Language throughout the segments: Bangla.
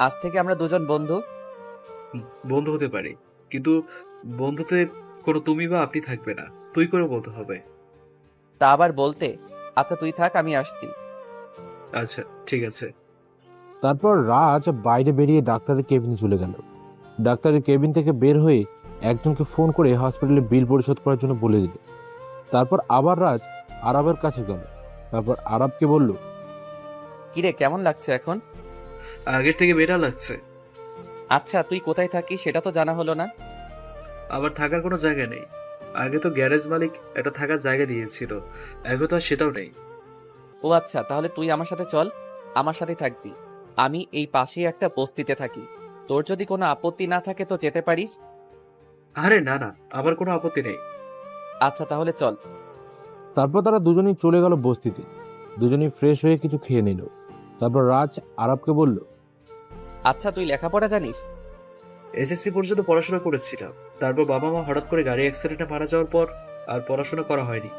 আজ থেকে আমরা দুজন বন্ধু। বন্ধু হতে পারি, কিন্তু বন্ধুতে কোনো তুমি বা আপনি থাকবে না, তুই করে বলতে হবে। তা আবার বলতে? আচ্ছা তুই থাক, আমি আসছি। আচ্ছা ঠিক আছে। তারপর রাজ বাইরে বেরিয়ে ডাক্তারের কেবিনে চলে গেল। ডাক্তারের কেবিন থেকে বের হয়ে একজনকে ফোন করে হসপিটালে বিল পরিশোধ করার জন্য বলে দিল। তারপর আবার রাজ আরবের কাছে গেল। তারপর আরবকে বলল, কিরে, কেমন লাগছে এখন? আগের থেকে বেটার লাগছে। আচ্ছা তুই কোথায় থাকিস সেটা তো জানা হলো না। আবার থাকার কোনো জায়গা নেই। আগে তো গ্যারেজ মালিক একটা থাকার জায়গা দিয়েছিল, এখন তো আর সেটাও নেই। ও আচ্ছা, তাহলে তুই আমার সাথে চল, আমার সাথে থাকবি। আমি এই পাশেই একটা বস্তিতে থাকি, তোর যদি কোনো আপত্তি না থাকে তো যেতে পারিস। আরে না না, আমার কোনো আপত্তি নেই। আচ্ছা তাহলে চল। তারপর তারা দুজনেই চলে গেল বস্তিতে। দুজনেই ফ্রেশ হয়ে কিছু খেয়ে নিল। তারপর রাজ আরবকে বলল, আচ্ছা তুই লেখাপড়া জানিস? এসএসসি পর্যন্ত পড়াশোনা করেছিলাম, তারপর বাবা মা হঠাৎ করে গাড়ি অ্যাক্সিডেন্টে মারা যাওয়ার পর আর পড়াশোনা করা হয়নি।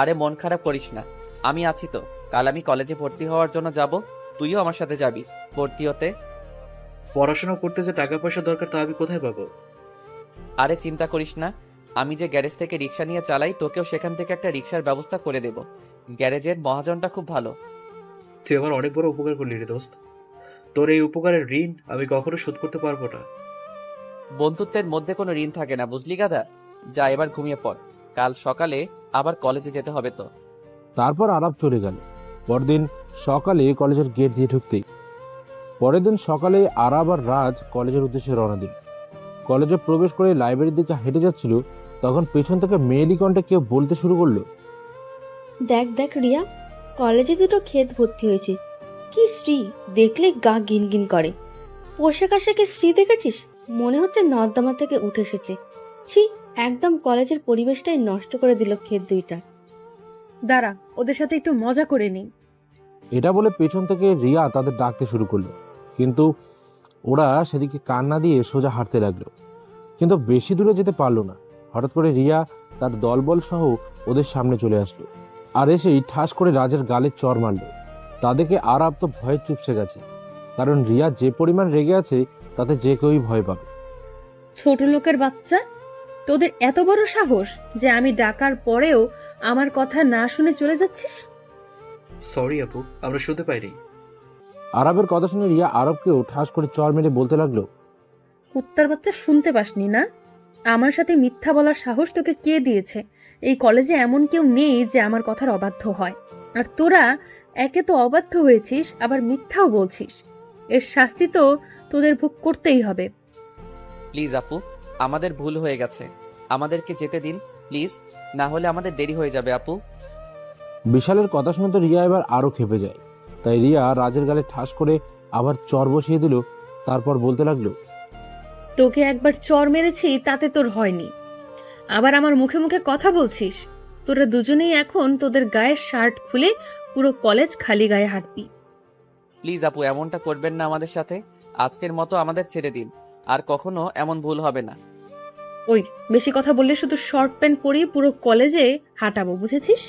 আরে মন খারাপ করিস না, আমি আছি তো। কাল আমি কলেজে ভর্তি হওয়ার জন্য যাব, তুইও আমার সাথে যাবি ভর্তি হতে। পড়াশোনা করতে যে টাকা পয়সা দরকার তা আমি কোথায় পাবো? আরে চিন্তা করিস না, আমি যে গ্যারেজ থেকে রিক্সা নিয়ে চালাই, তোকেও সেখান থেকে একটা রিক্সার ব্যবস্থা করে দেব। গ্যারেজের মহাজনটা খুব ভালো। তুই আমার অনেক বড় উপকার করলি রে দোস্ত। তোর এই উপকারের ঋণ আমি কখনো শোধ করতে পারবো না। বন্ধুত্বের মধ্যে কোনো ঋণ থাকে না, বুঝলি গাদা? যা এবার ঘুমিয়ে পড়, কাল সকালে আবার কলেজে যেতে হবে তো। তারপর আরব চলে গেল। পরদিন সকালে কলেজের গেট দিয়ে ঢুকতেই পরের দিন সকালে আরব আর রাজ কলেজের উদ্দেশ্যে রওনা দিল। কলেজে প্রবেশ করে লাইব্রেরির দিকে হেঁটে যাচ্ছিল, তখন পেছন থেকে মেয়েলি কণ্ঠে কেউ বলতে শুরু করলো, দেখ দেখ রিয়া, কলেজে দুটো ক্ষেত ভর্তি হয়েছে। কি শ্রী, দেখলে গা গিনগিন করে। পোশাক আশাকের শ্রী দেখেছিস? মনে হচ্ছে নর্দমা থেকে উঠে এসেছে। ছি, একদম কলেজের পরিবেশটাই নষ্ট করে দিল ক্ষেত দুইটা। দাঁড়া, ওদের সাথে একটু মজা করে নিই। এটা বলে পেছন থেকে রিয়া তাদের ডাকতে শুরু করলো, কিন্তু ওরা সেদিকে কান না দিয়ে সোজা হাঁটতে লাগলো। কিন্তু বেশি দূরে যেতে পারলো না। হঠাৎ করে রিয়া তার দলবল সহ ওদের সামনে চলে আসলো, আর এসেই ঠাস করে রাজের গালে চড় মারলো। তাদেরকে আরব তো ভয়ে চুপসে গেছে, কারণ রিয়া যে পরিমাণ রেগে আছে তাতে যে কেউই ভয় পাবে। ছোট লোকের বাচ্চা, তোদের এত বড় সাহস যে আমি ডাকার পরেও আমার কথা না শুনে চলে যাচ্ছিস? সরি আপু, আমরা শুনতে পাইনি। আরবের কথা শুনে রিয়া আরবকেও ঠাস করে চড় মেরে বলতে লাগলো, কুত্তার বাচ্চা, শুনতে পাসনি না? আমার সাথে মিথ্যা বলার সাহস তোকে কে দিয়েছে? এই কলেজে এমন কেউ নেই যে আমার কথার অবাধ্য হয়। আর তোরা একে তো অবাধ্য হয়েছিস, আবার মিথ্যাও বলছিস। এর শাস্তি তো তোদের ভোগ করতেই হবে। প্লিজ আপু, আমাদের ভুল হয়ে গেছে, আমাদেরকে যেতে দিন প্লিজ, না হলে আমাদের দেরি হয়ে যাবে আপু। বিশালের কথা শুনে তো রিয়া এবার আরো খেপে যায়। তাই রিয়া রাজের গালে ঠাস করে আবার চড় বসিয়ে দিল। তারপর বলতে লাগলো, তোকে একবার চর মেরেছি, তাতে তোর হয়নি, আবার আমার মুখে মুখে কথা বলছিস। তোরা দুজনেই এখন তোদের গায়ের শার্ট খুলে পুরো কলেজ খালি গায়ে হাঁটবি। প্লিজ আপু, এমনটা করবেন না আমাদের সাথে, আজকের মতো আমাদের ছেড়ে দিন, আর কখনো এমন ভুল হবে না। ওই, বেশি কথা বললে শুধু শর্ট প্যান্ট পরিয়ে পুরো কলেজে হাঁটাবো, বুঝেছিস?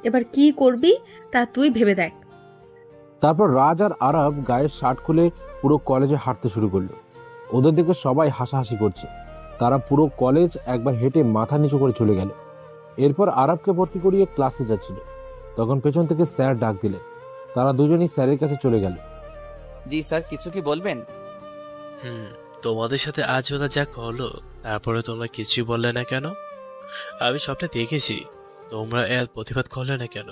এবার কি করবি তা তুই ভেবে দেখ। তারপর রাজ আর আরব গায়ের শার্ট খুলে পুরো কলেজে হাঁটতে শুরু করলো। ওদের দিকে সবাই হাসাহাসি করছে। তারা পুরো কলেজ একবার হেঁটে মাথা নিচু করে চলে গেল। এরপর আরবকে ভর্তি করিয়ে ক্লাসে যাচ্ছিল, তখন পেছন থেকে স্যার ডাক দিলেন। তারা দুজনেই স্যারের কাছে চলে গেল। জি স্যার, কিছু কি বলবেন? তোমাদের সাথে আজ ওরা যা করলো, তারপরে তোমরা কিছুই বললে না কেন? আমি সবটা দেখেছি, তোমরা এর প্রতিবাদ করলে না কেন?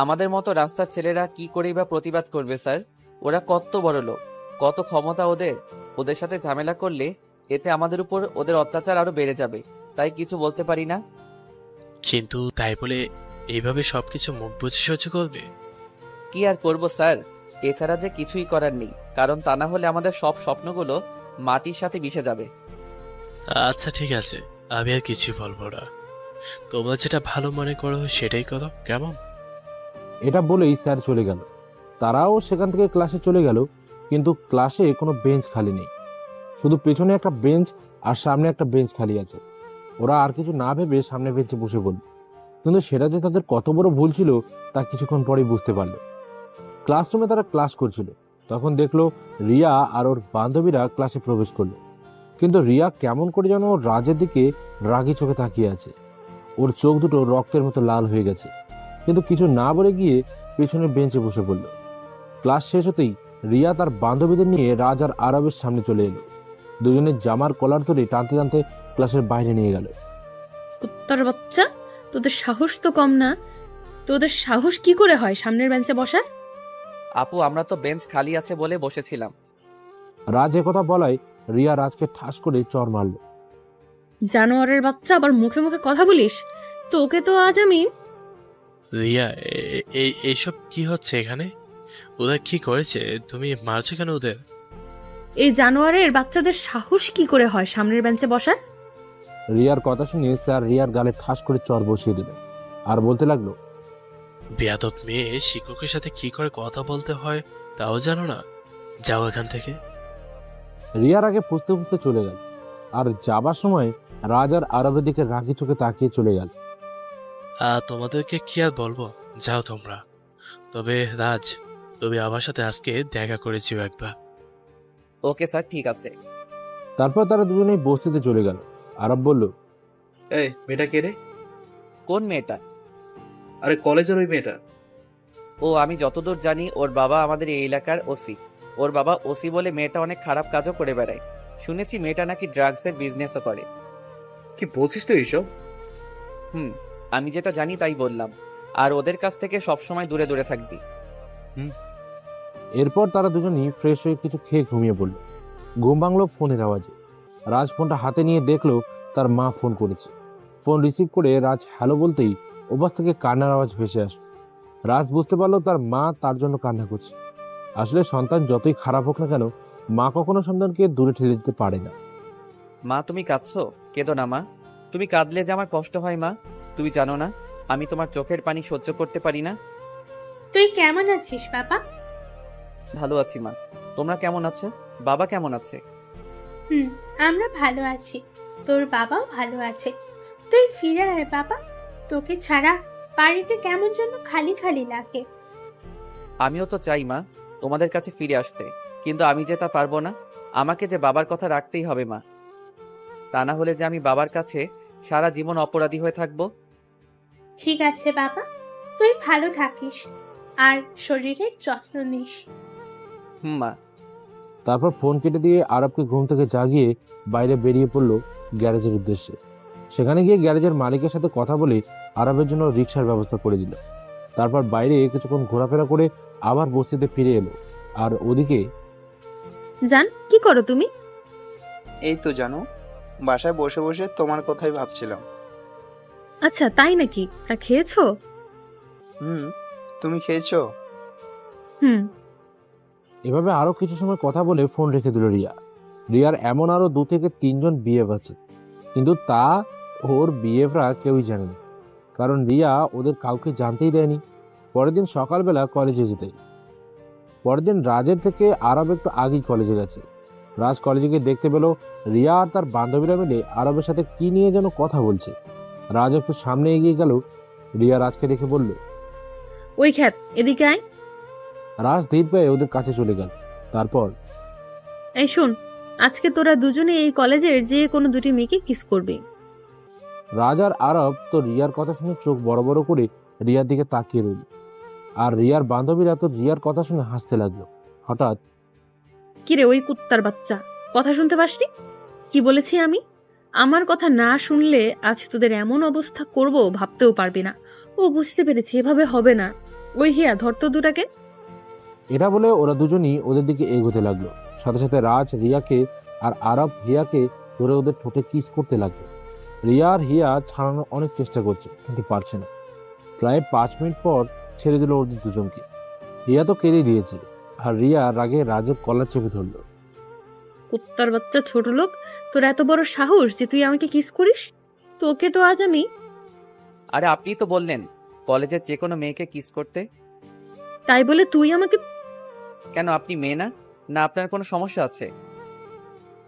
আমাদের মতো রাস্তার ছেলেরা কি করেই বা প্রতিবাদ করবে স্যার? ওরা কত বড় লোক, কত ক্ষমতা ওদের। ওদের সাথে ঝামেলা করলে এতে আমাদের উপর ওদের অত্যাচার আরো বেড়ে যাবে, তাই কিছু বলতে পারি না। কিন্তু তাই বলে এইভাবে সবকিছু মুখ বুঝে সহ্য করবে? কি আর করব স্যার, এছাড়া যে কিছুই করার নেই, কারণ তা না হলে আমাদের সব স্বপ্নগুলো মাটির সাথে মিশে যাবে। আচ্ছা ঠিক আছে, আমি আর কিছু বলবো না। তোমরা যেটা ভালো মনে করো সেটাই করো, কেমন? এটা বলেই স্যার চলে গেল। তারাও সেখান থেকে ক্লাসে চলে গেল, কিন্তু ক্লাসে কোনো বেঞ্চ খালি নেই। শুধু পেছনে একটা বেঞ্চ আর সামনে একটা বেঞ্চ খালি আছে। ওরা আর কিছু না ভেবে সামনে বেঞ্চে বসে পড়ল। কিন্তু সেটা যে তাদের কত বড় ভুল ছিল তা কিছুক্ষণ পরেই বুঝতে পারল। ক্লাসরুমে তারা ক্লাস করছিল, তখন দেখলো রিয়া আর ওর বান্ধবীরা ক্লাসে প্রবেশ করলো। কিন্তু রিয়া কেমন করে যেন রাজের দিকে রাগী চোখে তাকিয়ে আছে। ওর চোখ দুটো রক্তের মতো লাল হয়ে গেছে, কিন্তু কিছু না বলে গিয়ে পেছনের বেঞ্চে বসে পড়ল। ক্লাস শেষ হতেই রিয়া তার বান্ধবীদের নিয়ে রাজ আর আরবের সামনে চলে এলো। দুজনের জামার কলার ধরে টানতে টানতে ক্লাসের বাইরে নিয়ে গেল। কুত্তার বাচ্চা, তোদের সাহস তো কম না। তোদের সাহস কি করে হয় সামনের বেঞ্চে বসার? আপু, আমরা তো বেঞ্চ খালি আছে বলে বসেছিলাম। রাজ কথা বলায় রিয়া রাজকে ঠাস করে চড় মারল। জানোয়ারের বাচ্চা, আবার মুখে মুখে কথা বলিস? তোকে তো আজ আমি। রিয়া, এইসব কি হচ্ছে এখানে? ওদের কি করেছে? তুমি মারছো কেন ওদের? এই জানোয়ারের বাচ্চাদের সাহস কি করে হয় সামনের বেঞ্চে বসার? রিয়ার কথা শুনে স্যার রিয়ার গালে ঠাস করে চড় বসিয়ে দিল আর বলতে লাগলো, বেয়াদব মেয়ে, শিক্ষকের সাথে কি করে কথা বলতে হয় তাও জানো না? যাও এখান থেকে। রিয়ার আগে ফুসতে ফুসতে চলে গেল। আর যাবার সময় রাজ আর আরবের দিকে রাগি চোখে তাকিয়ে চলে গেল। তোমাদেরকে কি আর বলবো, যাও তোমরা। তবে রাজ, তুমি আমার সাথে আজকে দেখা করেছিও একবার। ওকে স্যার, ঠিক আছে। তারপর তারা দুজনেই বস্তিতে চলে গেল। আরব বলল, এই মেয়েটা কে রে? কোন মেয়েটা? আরে কলেজের ওই মেয়েটা। ও, আমি যতদূর জানি ওর বাবা আমাদের এই এলাকার ওসি। ওর বাবা ওসি বলে মেয়েটা অনেক খারাপ কাজও করে বেড়ায়। শুনেছি মেয়েটা নাকি ড্রাগসের বিজনেসও করে। কি বলছিস তুই এইসব? আমি যেটা জানি তাই বললাম। আর ওদের কাছ থেকে সবসময় দূরে দূরে থাকবি। এরপর তারা দুজনই ফ্রেশ হয়ে কিছু খেয়ে ঘুমিয়ে পড়ল। ঘুম ভাঙলো ফোনের আওয়াজে। রাজ ফোনটা হাতে নিয়ে দেখলো তার মা ফোন করেছে। ফোন রিসিভ করে রাজ হ্যালো বলতেই ওপাশ থেকে কান্নার আওয়াজ ভেসে আসলো। রাজ বুঝতে পারলো তার মা তার জন্য কান্না করছে। আসলে সন্তান যতই খারাপ হোক না কেন, মা কখনো সন্তানকে দূরে ঠেলে দিতে পারে না। মা, তুমি কাঁদছো? কেঁদো না মা। তুমি কাঁদলে যে আমার কষ্ট হয় মা। তুমি জানো না আমি তোমার চোখের পানি সহ্য করতে পারি না। তুই কেমন আছিস বাবা? ভালো আছি মা। তোমরা কেমন আছো? বাবা কেমন আছে? আমরা ভালো আছি। তোর বাবাও ভালো আছে। তুই ফিরে আয় বাবা। তোকে ছাড়া বাড়িতে কেমন যেন খালি খালি লাগে। আমিও তো চাই মা তোমাদের কাছে ফিরে আসতে, কিন্তু আমি যে তা পারবো না। আমাকে যে বাবার কথা রাখতেই হবে মা। তা না হলে যে আমি বাবার কাছে সারা জীবন অপরাধী হয়ে থাকবো। ঠিক আছে বাবা, তুই ভালো থাকিস আর শরীরের যত্ন নিস। মা। তারপর ফোন কেটে দিয়ে আরবকে ঘুম থেকে জাগিয়ে বাইরে বেরিয়ে পড়লো গ্যারেজের উদ্দেশ্যে। সেখানে গিয়ে গ্যারেজের মালিকের সাথে কথা বলে আরবের জন্য রিক্সার ব্যবস্থা করে দিল। তারপর বাইরে কিছুক্ষণ ঘোরাফেরা করে আবার বস্তিতে ফিরে এলো। আর ওদিকে জান, কি করো তুমি? এই তো জানো, বাসায় বসে বসে তোমার কথাই ভাবছিলাম। আচ্ছা, তাই নাকি? তা খেয়েছো? তুমি খেয়েছো? হুম। এভাবে আরো কিছু সময় কথা বলে ফোন রেখে দিল রিয়া। রিয়ার এমন আরো 2 থেকে 3 জন বিএফ আছে, কিন্তু তা ওর বিএফরা কেউই জানে না, কারণ রিয়া ওদের কাউকে জানতেই দেয়নি। পরের দিন সকালবেলা কলেজে যেতে। পরের দিন রাজের থেকে আরব একটু আগেই কলেজে গেছে। রাজ কলেজে গিয়ে দেখতে পেল রিয়া আর তার বান্ধবীরা মিলে আরবের সাথে কি নিয়ে যেন কথা বলছে। রাজ একটু সামনে এগিয়ে গেল। রিয়া রাজকে দেখে বলল, ওই খ্যাত, এদিকে আয়। রাজ ধীর পায়ে ওদের কাছে চলে গেল। তারপর, এই শোন, আজকে তোরা দুজনে এই কলেজের যে কোনো দুটি মেয়েকে কিস করবি। রাজ আর আরব তো রিয়ার কথা শুনে চোখ বড় বড় করে রিয়ার দিকে তাকিয়ে রইল। আর রিয়ার বান্ধবীরা তো রিয়ার কথা শুনে হাসতে লাগলো। হঠাৎ, কিরে ওই কুত্তার বাচ্চা, কথা শুনতে পাসনি? কি বলেছি আমি? আমার কথা না শুনলে আজ তোদের এমন অবস্থা করব ভাবতেও পারবি না। ও, বুঝতে পেরেছি, এভাবে হবে না। ওই হিয়া, ধর তো দুটাকে। এটা বলে ওরা দুজনই ওদের দিকে এগোতে লাগলো। সাথে সাথে রাজ রিয়াকে আর আরব হিয়াকে ধরে ওদের ঠোঁটে কিস করতে লাগলো। রিয়া আর হিয়া ছাড়ানোর অনেক চেষ্টা করছে, কিন্তু পারছে না। প্রায় 5 মিনিট পর ছেড়ে দিল ওদের দুজনকে। হিয়া তো কেঁদে দিয়েছে, আর রিয়া রাগে রাজের কলার চেপে ধরলো। কুত্তার বাচ্চা ছোট লোক, তোর এত বড় সাহস যে তুই আমাকে কিস করিস? তোকে তো আজ আমি। আরে আপনি তো বললেন কলেজের যে কোনো মেয়েকে কিস করতে। তাই বলে তুই আমাকে? কেন, আপনি মেয়ে না? না আপনার কোনো সমস্যা আছে?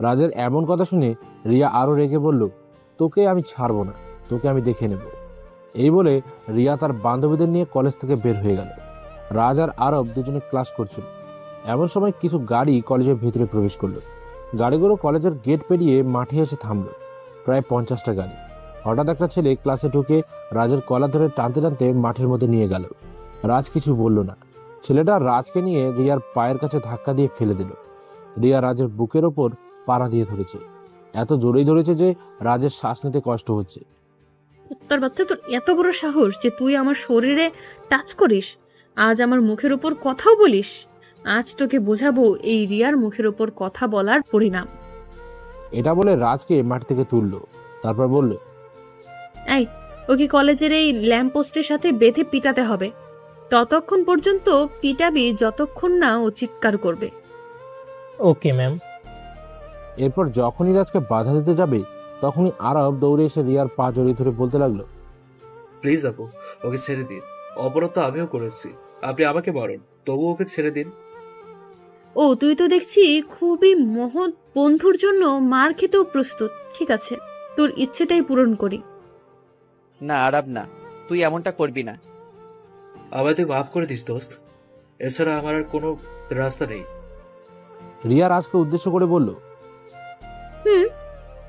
রাজের এমন কথা শুনে রিয়া আরো রেগে বলল, তোকে আমি ছাড়বো না, তোকে আমি দেখে নেব। এই বলে রিয়া তার বান্ধবীদের নিয়ে কলেজ থেকে বের হয়ে গেল। রাজ আর আরব দুজনে ক্লাস করছিল। এমন সময় কিছু গাড়ি কলেজের ভিতরে প্রবেশ করলো। গাড়িগুলো কলেজের গেট পেরিয়ে মাঠে এসে থামলো। প্রায় 50টা গাড়ি। হঠাৎ একটা ছেলে ক্লাসে ঢুকে রাজের কলা ধরে টানতে টানতে মাঠের মধ্যে নিয়ে গেল। রাজ কিছু বলল না। ছেলেটা রাজকে নিয়ে রিয়ার পায়ের কাছে ধাক্কা দিয়ে ফেলে দিল। রিয়া রাজের বুকের ওপর পাড়া দিয়ে ধরেছে। এত জোরেই ধরেছে যে রাজের শ্বাস নিতে কষ্ট হচ্ছে। তোর বাচ্চা, তোর এত বড় সাহস যে তুই আমার শরীরে টাচ করিস, আজ আমার মুখের ওপর কথাও বলিস। আজ তোকে বোঝাবো এই রিয়ার মুখের ওপর কথা বলার পরিণাম। এটা বলে রাজকে মাঠ থেকে তুললো। তারপর বলল, এই, ওকে কলেজের এই ল্যাম্প পোস্টের সাথে বেঁধে পিটাতে হবে। ততক্ষণ পর্যন্ত পিটাবি যতক্ষণ না ও চিৎকার করবে। Okay ma'am. এরপর যখনই রাজকে বাধা দিতে যাবে তখনই আরব দৌড়ে এসে রিয়ার পা জড়িয়ে ধরে বলতে লাগলো, প্লিজ আপু, ওকে ছেড়ে দিন। অপরাধ তো আমিও করেছি, আপনি আমাকে মারুন, তবু ওকে ছেড়ে দিন। ও, তুই তো দেখছি খুবই মহৎ বন্ধুর জন্য মার খেতেও প্রস্তুত। ঠিক আছে, তোর ইচ্ছেটাই পূরণ করি। না আরব, না, তুই এমনটা করবি না। আমায় তুই মাফ করে দিস দোস্ত, এছাড়া আমার আর কোনো রাস্তা নেই। রিয়া রাজকে উদ্দেশ্য করে বলল,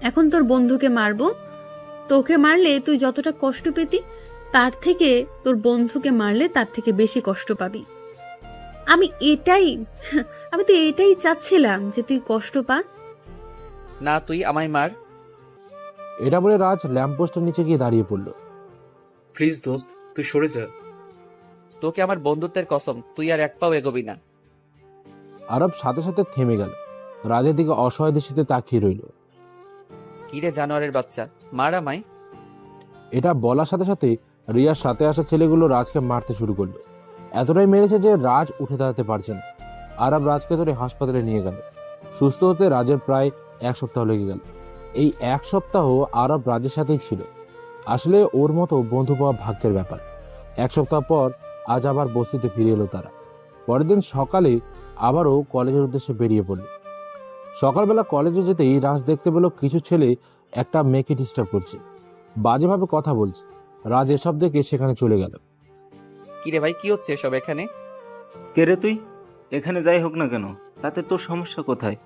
এখন তোর বন্ধুকে মারবো। তোকে মারলে তুই যতটা কষ্ট পেতি, তার থেকে তোর বন্ধুকে মারলে তার থেকে বেশি কষ্ট পাবি। আমি তো এটাই চাচ্ছিলাম যে তুই কষ্ট পা। না, তুই আমায় মার। এটা বলে রাজ ল্যাম্পপোস্টের নিচে গিয়ে দাঁড়িয়ে পড়ল। প্লিজ দোস্ত, তুই সরে যা। তোকে আমার বন্ধুত্বের কসম, তুই আর এক পাও এগোবি না। আরব সাথে সাথে থেমে গেল। রাজের দিকে অসহায় দৃষ্টিতে তাকিয়ে রইল। কিরে জানোয়ারের বাচ্চা, মার আমায়। এটা বলার সাথে সাথে রিয়ার সাথে আসা ছেলেগুলো রাজকে মারতে শুরু করলো। এতটাই মেরেছে যে রাজ উঠে দাঁড়াতে পারছে না। আরব রাজকে ধরে হাসপাতালে নিয়ে গেল। সুস্থ হতে রাজের প্রায় 1 সপ্তাহ লেগে গেল। এই 1 সপ্তাহ আরব রাজের সাথেই ছিল। আসলে ওর মতো বন্ধু পাওয়া ভাগ্যের ব্যাপার। 1 সপ্তাহ পর আজ আবার বস্তিতে ফিরে এলো তারা। পরের দিন সকালে আবারও কলেজের উদ্দেশ্যে বেরিয়ে পড়ল। সকালবেলা কলেজে যেতেই রাজ দেখতে পেল কিছু ছেলে একটা মেয়েকে ডিস্টার্ব করছে, বাজেভাবে কথা বলছে। রাজ এসব দেখে সেখানে চলে গেল। কিরে ভাই, কি হচ্ছে এসব এখানে? কে রে তুই? এখানে যাই হোক না কেন, তাতে তোর সমস্যা কোথায়?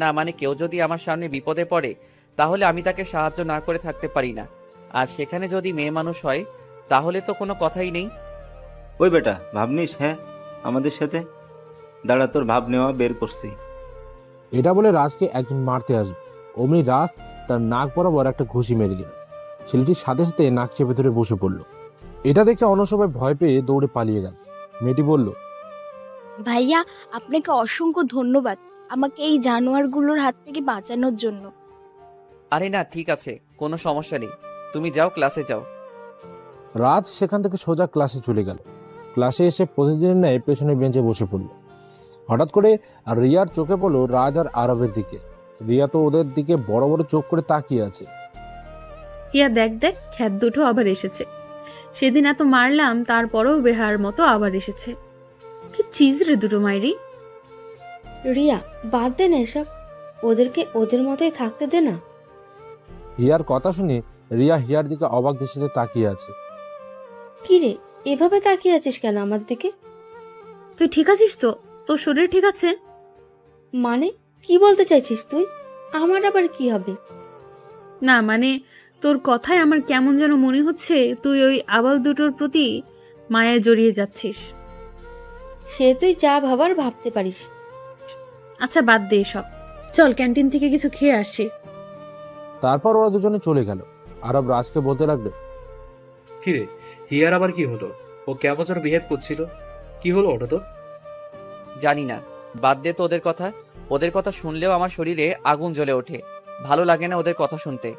না মানে, কেউ যদি আমার সামনে বিপদে পড়ে তাহলে আমি তাকে সাহায্য না করে থাকতে পারি না। আর সেখানে যদি মেয়ে মানুষ হয় তাহলে তো কোনো কথাই নেই। ওই বেটা, ভাবনিস হ্যাঁ আমাদের সাথে? দাঁড়া, তোর ভাব নেওয়া বের করছি। এটা বলে রাজকে একজন মারতে আসবে, অমনি রাজ তার নাক বরাবর একটা ঘুষি মেরে দিল। ছেলেটির সাথে সাথে নাক চেপে ধরে বসে পড়ল। এটা দেখে অন্য সবাই ভয় পেয়ে দৌড়ে পালিয়ে গেল। মেয়েটি বলল, ভাইয়া, আপনাকে অসংখ্য ধন্যবাদ আমাকে এই জানোয়ারগুলোর হাত থেকে বাঁচানোর জন্য। আরে না, ঠিক আছে, কোনো সমস্যা নেই, তুমি যাও, ক্লাসে যাও। রাজ সেখান থেকে সোজা ক্লাসে চলে গেল। ক্লাসে এসে প্রতিদিনের ন্যায় পেছনের বেঞ্চে বসে পড়ল। হঠাৎ করে রিয়ার চোখে পড়ল রাজ আর আরবের দিকে। রিয়া তো ওদের দিকে বড় বড় চোখ করে তাকিয়ে আছে। ইয়া দেখ দেখ, খ্যাত দুটো আবার এসেছে। সেদিন এত মারলাম, তারপরেও বেহার মতো আবার এসেছে। কি চিজ রে দুটো মাইরি। রিয়া, বাদ দে না এসব, ওদেরকে ওদের মতোই থাকতে দে না। হিয়ার কথা শুনে রিয়া হিয়ার দিকে অবাক দৃষ্টিতে তাকিয়ে আছে। কি রে, এভাবে তাকিয়ে আছিস কেন আমার দিকে? তুই ঠিক আছিস তো? তোর শরীর ঠিক আছে? মানে কি বলতে চাইছিস তুই? আমার আবার কি হবে? না মানে, তোর কথায় আমার কেমন যেন মনে হচ্ছে তুই ওই আবাল দুটোর প্রতি মায়ায় জড়িয়ে যাচ্ছিস। সে তুই যা ভাবার ভাবতে পারিস। আচ্ছা বাদ দে এসব, চল ক্যান্টিন থেকে কিছু খেয়ে আসছি। তারপর ওরা দুজনে চলে গেল। আরব রাজকে বলতে লাগলো, কিরে, হিয়ার আবার কি হলো? ও কেমন যেন বিহেভ করছিল, কি হলো ওটা তো? জানি না, বাদ দে তো ওদের কথা। ওদের কথা শুনলেও আমার শরীরে আগুন জ্বলে ওঠে, ভালো লাগে না ওদের কথা শুনতে।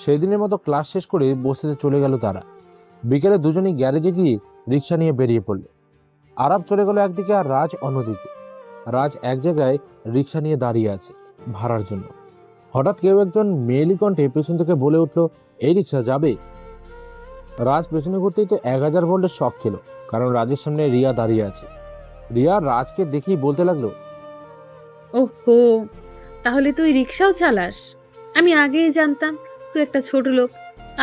সেই দিনের মতো ক্লাস শেষ করে বস্তিতে চলে গেল তারা। বিকেলে দুজনেই গ্যারেজে গিয়ে রিক্সা নিয়ে বেরিয়ে পড়ল। আরব চলে গেল একদিকে আর রাজ অন্যদিকে। রাজ এক জায়গায় রিক্সা নিয়ে দাঁড়িয়ে আছে ভাড়ার জন্য। হঠাৎ কেউ একজন মেয়েলি কণ্ঠে পেছন থেকে বলে উঠল, এই রিক্সা যাবে? রাজ পেছনে ঘুরতেই তো 1000 ভোল্টের শক খেলো, কারণ রাজের সামনে রিয়া দাঁড়িয়ে আছে। রিয়া রাজকে দেখেই বলতে লাগলো, ওহো, তাহলে তুই রিক্সাও চালাস? আমি আগেই জানতাম তুই একটা ছোট লোক,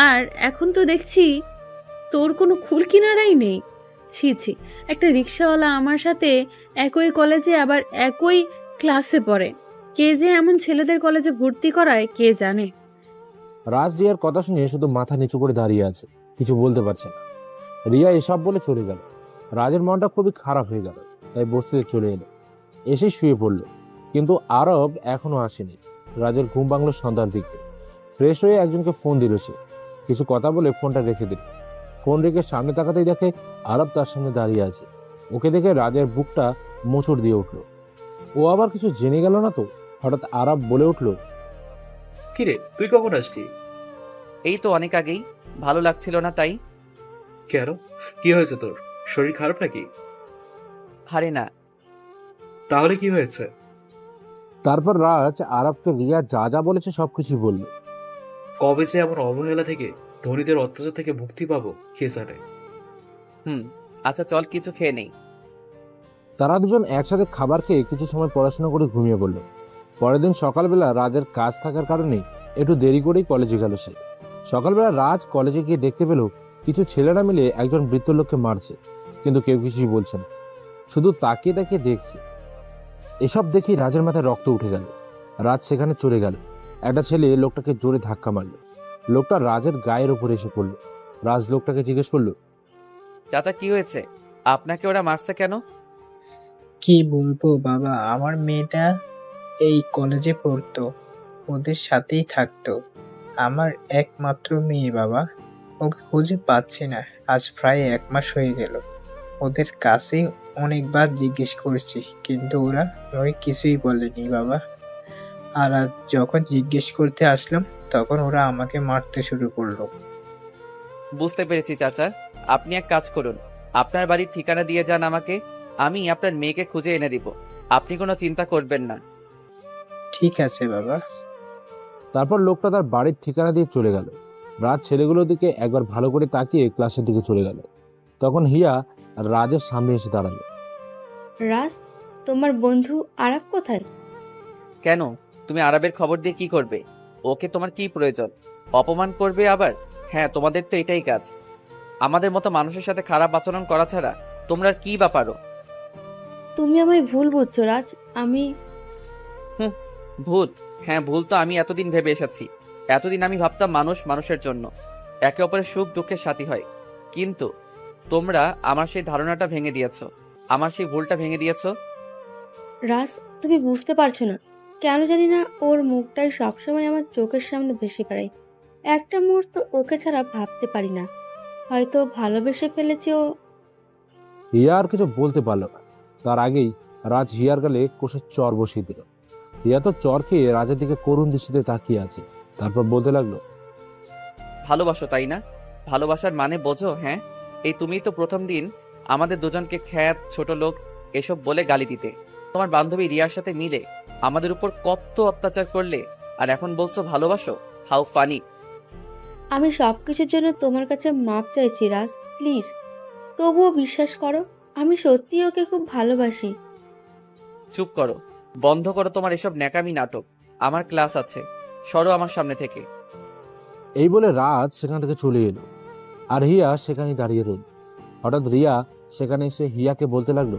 আর এখন তো দেখছি তোর কোনো খুল কিনারাই নেই। ছি ছি, একটা রিক্সাওয়ালা আমার সাথে একই কলেজে আবার একই ক্লাসে পড়ে, কে যে এমন ছেলেদের কলেজে ভর্তি করায় কে জানে। রাজ রিয়ার কথা শুনে শুধু মাথা নিচু করে দাঁড়িয়ে আছে, কিছু বলতে পারছে না। রিয়া এসব বলে চলে গেল। রাজের মনটা খুবই খারাপ হয়ে গেল, তাই বসতে চলে এলো। এসে শুয়ে পড়লো, কিন্তু আরব এখনো আসেনি। রাজের ঘুম ভাঙলো সন্ধ্যার দিকে। ফ্রেশ হয়ে একজনকে ফোন দিল সে, কিছু কথা বলে ফোনটা রেখে দিল। ফোন রেখে সামনে তাকাতেই দেখে আরব তার সামনে দাঁড়িয়ে আছে। ওকে দেখে রাজের বুকটা মোচড় দিয়ে উঠলো। ও আবার কিছু জেনে গেল না তো? হঠাৎ আরব বলে উঠলো, কিরে তুই কখন আসলি? এই তো অনেক আগেই, ভালো লাগছিল না তাই। কেন, কি হয়েছে তোর? শরীর খারাপ নাকি? আরে না। তাহলে কি হয়েছে? তারপর রাজ আরবকে রিয়া যা যা বলেছে সবকিছু বলল। কবে যে এমন অবহেলা থেকে, ধনীদের অত্যাচার থেকে মুক্তি পাবো কে জানে। আচ্ছা চল কিছু খেয়ে নেই। তারা দুজন একসাথে খাবার খেয়ে কিছু সময় পড়াশোনা করে ঘুমিয়ে পড়ল। পরের দিন সকালবেলা রাজের কাজ থাকার কারণে একটু দেরি করেই কলেজে গেল সে। সকালবেলা রাজ কলেজে গিয়ে দেখতে পেল কিছু ছেলেরা মিলে একজন বৃদ্ধ লোককে মারছে, কিন্তু কেউ কিছুই বলছে না, শুধু তাকিয়ে তাকিয়ে দেখছে। এসব দেখেই রাজের মাথায় রক্ত উঠে গেল। রাজ সেখানে চলে গেল। একটা ছেলে লোকটাকে জোরে ধাক্কা মারল। লোকটা রাজের গায়ের উপরে এসে পড়ল। রাজ লোকটাকে জিজ্ঞেস করলো, চাচা কি হয়েছে? আপনাকে ওরা মারছে কেন? কি বলবো বাবা, আমার মেয়েটা এই কলেজে পড়তো, ওদের সাথেই থাকতো। আমার একমাত্র মেয়ে বাবা, ওকে খুঁজে পাচ্ছি না। আজ প্রায় 1 মাস হয়ে গেল। ওদের কাছে অনেকবার জিজ্ঞেস করেছি, কিন্তু ওরা আমাকে কিছুই বলেনি বাবা। আর আজ যখন জিজ্ঞেস করতে আসলাম তখন ওরা আমাকে মারতে শুরু করলো। বুঝতে পেরেছি চাচা, আপনি এক কাজ করুন, আপনার বাড়ির ঠিকানা দিয়ে যান আমাকে, আমি আপনার মেয়েকে খুঁজে এনে দিব। আপনি কোনো চিন্তা করবেন না। ঠিক আছে বাবা। তারপর লোকটা তার বাড়ির ঠিকানা দিয়ে চলে গেল। রাজ ছেলেগুলোর দিকে একবার ভালো করে তাকিয়ে ক্লাসের দিকে চলে গেল। তখন হিয়া রাজের সামনে এসে দাঁড়ালো। রাজ, তোমার বন্ধু আরব কোথায়? কেন, তুমি আরবের খবর দিয়ে কি করবে? ওকে তোমার কি প্রয়োজন? অপমান করবে আবার? হ্যাঁ, তোমাদের তো এটাই কাজ। আমাদের মতো মানুষের সাথে খারাপ আচরণ করা ছাড়া তোমরা আর কি বা পারো? তুমি আমায় ভুল বুঝছো রাজ। আমি ভুল? হ্যাঁ, ভুল তো আমি এতদিন ভেবে এসেছি। এতদিন আমি ভাবতাম মানুষ মানুষের জন্য একে অপরের সুখ দুঃখের সাথী হয়, কিন্তু তোমরা আমার সেই ধারণাটা ভেঙে দিয়েছো, আমার সেই ভুলটা ভেঙে দিয়েছো। রাজ, তুমি বুঝতে পারছো না, কেন জানি না ওর মুখটাই সবসময় আমার চোখের সামনে ভেসে বেড়ায়। একটা মুহূর্ত ওকে ছাড়া ভাবতে পারি না। হয়তো ভালোবেসে ফেলেছে ও। হিয়া আর কিছু বলতে পারল না। তার আগেই রাজ হিয়ার গালে কষে চর বসিয়ে দিল। হিয়া তো চর খেয়ে রাজের দিকে করুণ দৃষ্টিতে তাকিয়ে আছে। তারপর বলতে লাগলো, ভালোবাসো তাই না? ভালোবাসার মানে বোঝো? হ্যাঁ, এই তুমিই তো প্রথম দিন আমাদের দুজনকে খ্যাত, ছোট লোক এসব বলে গালি দিতে। তোমার বান্ধবী রিয়ার সাথে মিলে আমাদের উপর কত অত্যাচার করলে, আর এখন বলছো ভালোবাসো? How funny. আমি সবকিছুর জন্য তোমার কাছে মাপ চাইছি রাজ, প্লিজ। তবুও বিশ্বাস করো, আমি সত্যিই ওকে খুব ভালোবাসি। চুপ করো, বন্ধ করো তোমার এসব ন্যাকামি নাটক। আমার ক্লাস আছে, সরো আমার সামনে থেকে। এই বলে রাজ সেখান থেকে চলে এলো, আর হিয়া সেখানেই দাঁড়িয়ে রইল। হঠাৎ রিয়া সেখানে এসে হিয়াকে বলতে লাগলো,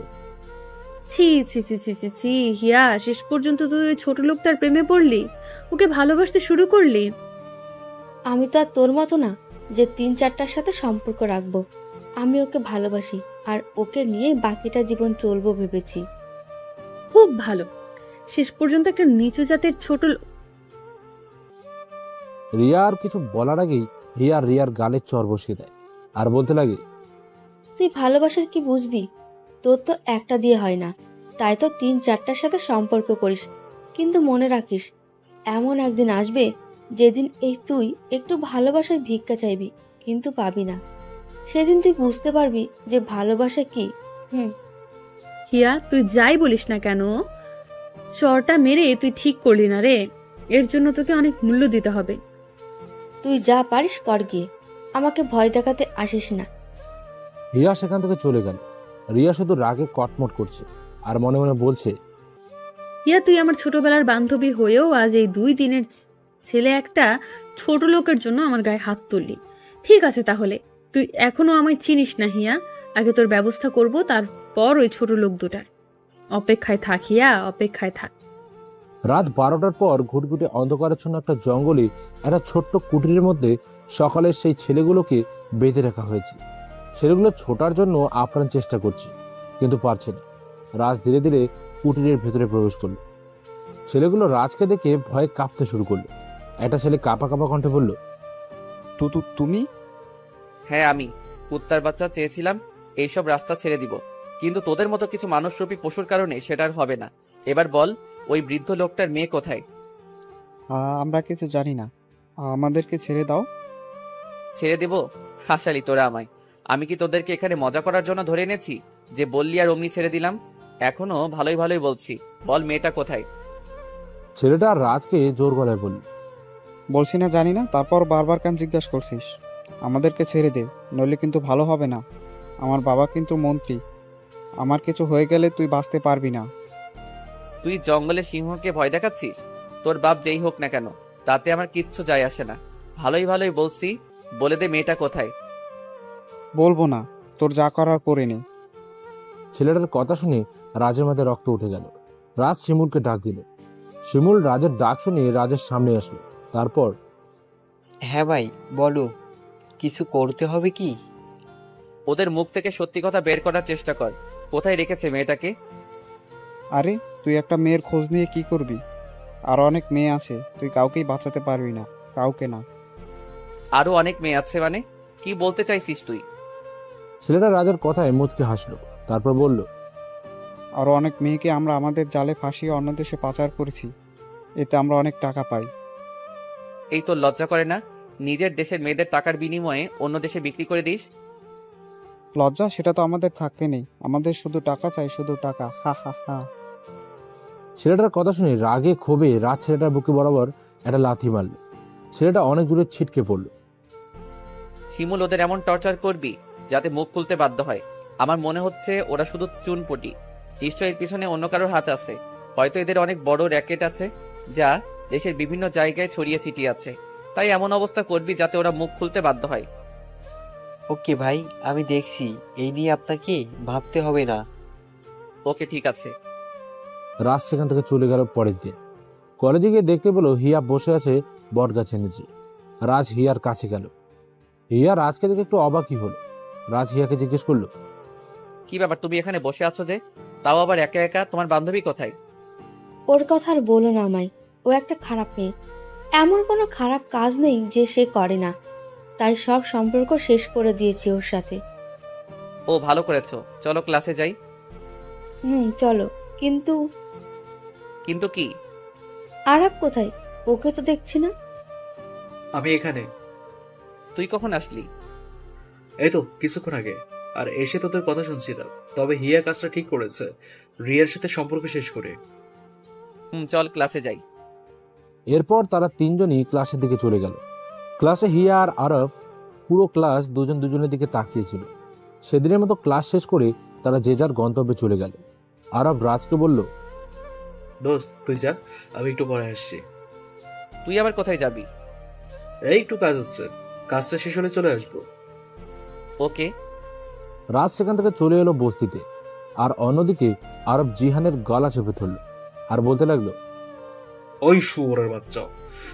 ছি ছি ছি ছি ছি ছি, হিয়া, শেষ পর্যন্ত তুই ওই ছোট লোকটার প্রেমে পড়লি, ওকে ভালোবাসতে শুরু করলি। আমি তো আর তোর মতো না যে 3-4টার সাথে সম্পর্ক রাখবো। আমি ওকে ভালোবাসি, আর ওকে নিয়ে বাকিটা জীবন চলবো ভেবেছি। খুব ভালো, শেষ পর্যন্ত একটা নিচু জাতের ছোট রিয়া আর কিছু বলার আগেই হিয়া রিয়ার গালে চর বসিয়ে দেয় আর বলতে লাগে, তুই ভালোবাসার কি বুঝবি? তোর তো একটা দিয়ে হয় না, তাই তো 3-4টার সাথে সম্পর্ক করিস। কিন্তু মনে রাখিস, এমন একদিন আসবে যেদিন এই তুই একটু ভালোবাসার ভিক্ষা চাইবি, কিন্তু পাবি না। সেদিন তুই বুঝতে পারবি যে ভালোবাসা কি। হিয়া, তুই যাই বলিস না কেন, চরটা মেরে তুই ঠিক করলি না রে। এর জন্য তোকে অনেক মূল্য দিতে হবে। তুই যা পারিস কর গিয়ে, আমাকে ভয় দেখাতে আসিস না। হিয়া সেখান থেকে চলে গেল। রিয়া শুধু রাগে কটমট করছে আর মনে মনে বলছে, হিয়া, তুই আমার ছোটবেলার বান্ধবী হয়েও আজ এই 2 দিনের ছেলে একটা ছোট লোকের জন্য আমার গায়ে হাত তুললি। ঠিক আছে, তাহলে তুই এখনো আমায় চিনিস না হিয়া। আগে তোর ব্যবস্থা করব, তারপর ওই ছোট লোক দুটার। অপেক্ষায় থাক হিয়া, অপেক্ষায় থাক। রাত 12টার পর ঘুটঘুটে অন্ধকারাচ্ছন্ন একটা জঙ্গলে একটা ছোট্ট কুটিরের মধ্যে সকালের সেই ছেলেগুলোকে বেঁধে রাখা হয়েছে। ছেলেগুলো ছোটার জন্য আপ্রাণ চেষ্টা করছে, কিন্তু পারছে না। রাজ ধীরে ধীরে কুটিরের ভেতরে প্রবেশ করলো। ছেলেগুলো রাজকে দেখে ভয়ে কাঁপতে শুরু করলো। একটা ছেলে কাঁপা কাঁপা কণ্ঠে বলল, তুমি? হ্যাঁ আমি। কুত্তার বাচ্চা চেয়েছিলাম এইসব রাস্তা ছেড়ে দিব, কিন্তু তোদের মতো কিছু মানুষরূপী পশুর কারণে সেটা আর হবে না। এবার বল, ওই বৃদ্ধ লোকটার মেয়ে কোথায়? আমরা কিছু জানি না, আমাদেরকে ছেড়ে দাও। ছেড়ে দেব? হাসালি তোরা আমায়। আমি কি তোদেরকে এখানে মজা করার জন্য ধরে এনেছি যে বললি আর অমনি ছেড়ে দিলাম? এখনো ভালোই ভালোই বলছি, বল মেয়েটা কোথায়? ছেলেটা রাজকে জোর গলায় বলল, বলছি না জানি না, তারপর বারবার কেন জিজ্ঞাসা করছিস? আমাদেরকে ছেড়ে দে, নইলে কিন্তু ভালো হবে না। আমার বাবা কিন্তু মন্ত্রী, আমার কিছু হয়ে গেলে তুই বাঁচতে পারবি না। তুই জঙ্গলে সিংহকে ভয় দেখাচ্ছিস? তোর বাপ যেই হোক না কেন, তাতে আমার কিচ্ছু যায় আসে না। ভালোই ভালোই বলছি, বলে দে মেয়েটা কোথায়। বলবো না, তোর যা করার করে নে। ছেলেটার কথা শুনে রাজের মাথায় রক্ত উঠে গেল। রাজ শিমুলকে ডাক দিল। শিমুল রাজের ডাক শুনে রাজের সামনে আসলো। তারপর, হ্যাঁ ভাই বলো, কিছু করতে হবে কি? ওদের মুখ থেকে সত্যি কথা বের করার চেষ্টা কর। কোথায় রেখেছে মেয়েটাকে? আরে তুই একটা মেয়ের খোঁজ নিয়ে কি করবি? আরো অনেক মেয়ে আছে, তুই কাউকেই বাঁচাতে পারবি না, কাউকে না। আরো অনেক মেয়ে আছে মানে? কি বলতে চাইছিস তুই? ছেলেটা রাজের কথায় মুচকে হাসলো। তারপর বলল, আরো অনেক মেয়েকে আমরা আমাদের জালে ফাঁসিয়ে অন্য দেশে পাচার করেছি, এতে আমরা অনেক টাকা পাই। এই তোর লজ্জা করে না? নিজের দেশের মেয়েদের টাকার বিনিময়ে অন্য দেশে বিক্রি করে দিস। লজ্জা? সেটা তো আমাদের থাকতে নেই, আমাদের শুধু টাকা চাই, শুধু টাকা। হা হা হা। ছেলেটার কথা শুনে রাগে ক্ষোভে রাজ ছেলেটার বুকে বরাবর একটা লাথি মারল। ছেলেটা অনেক দূরে ছিটকে পড়ল। শিমুল, ওদের এমন টর্চার করবি যাতে মুখ খুলতে বাধ্য হয়? আমার মনে হচ্ছে ওরা শুধু চুনপটি। নিশ্চয়ই এর পিছনে অন্য কারোর হাত আছে। হয়তো এদের অনেক বড় র্যাকেট আছে, যা দেশের বিভিন্ন জায়গায় ছড়িয়ে ছিটিয়ে আছে। তাই এমন অবস্থা করবি যাতে ওরা মুখ খুলতে বাধ্য হয়। ওকে ভাই, আমি দেখছি, এই নিয়ে আপনাকে ভাবতে হবে না। ওকে ঠিক আছে। রাজ সেখান থেকে চলে গেল। পরের দিন কলেজে গিয়ে দেখতে পেল হিয়া বসে আছে বট গাছের নিচে। রাজ হিয়ার কাছে গেল। হিয়া রাজকে দেখে একটু অবাকই হলো। রাজ হিয়াকে জিজ্ঞেস করলো, কি ব্যাপার, তুমি এখানে বসে আছো যে? তাও আবার একা একা? তোমার বান্ধবী কোথায়? ওর কথা আর বলো না আমায়, ও একটা খারাপ মেয়ে। এমন কোনো খারাপ কাজ নেই যে সে করে না, তাই সব সম্পর্ক শেষ করে দিয়েছি ওর সাথে। ও ভালো করেছো, চলো ক্লাসে যাই। চলো। কিন্তু কিন্তু কি? আরাব কোথায়? ওকে তো দেখছি না। আমি এখানে। তুই কখন আসলি? এই তো কিছুক্ষণ আগে। আর এসে তোদের কথা শুনছিলাম। তবে হিয়া কাজটা ঠিক করেছে, রিয়ার সাথে সম্পর্ক শেষ করে। চল ক্লাসে যাই। এরপর তারা তিনজনই ক্লাসের দিকে চলে গেল। ক্লাসে হিয়া আর আরব পুরো ক্লাস দুজন দুজনের দিকে তাকিয়েছিল। সেদিনের মতো ক্লাস শেষ করে তারা যে যার গন্তব্যে চলে গেল। আরব রাজকে বলল, দোস্ত তুই যা, আমি একটু পরে আসছি। তুই আবার কোথায় যাবি? এই একটু কাজ আছে, কাজটা শেষ হলে চলে আসবো। ওকে। রাজ সেখান থেকে চলে এলো বস্তিতে। আর অন্যদিকে আরব জিহানের গলা চেপে ধরল আর বলতে লাগলো, ওই শুয়োরের বাচ্চা,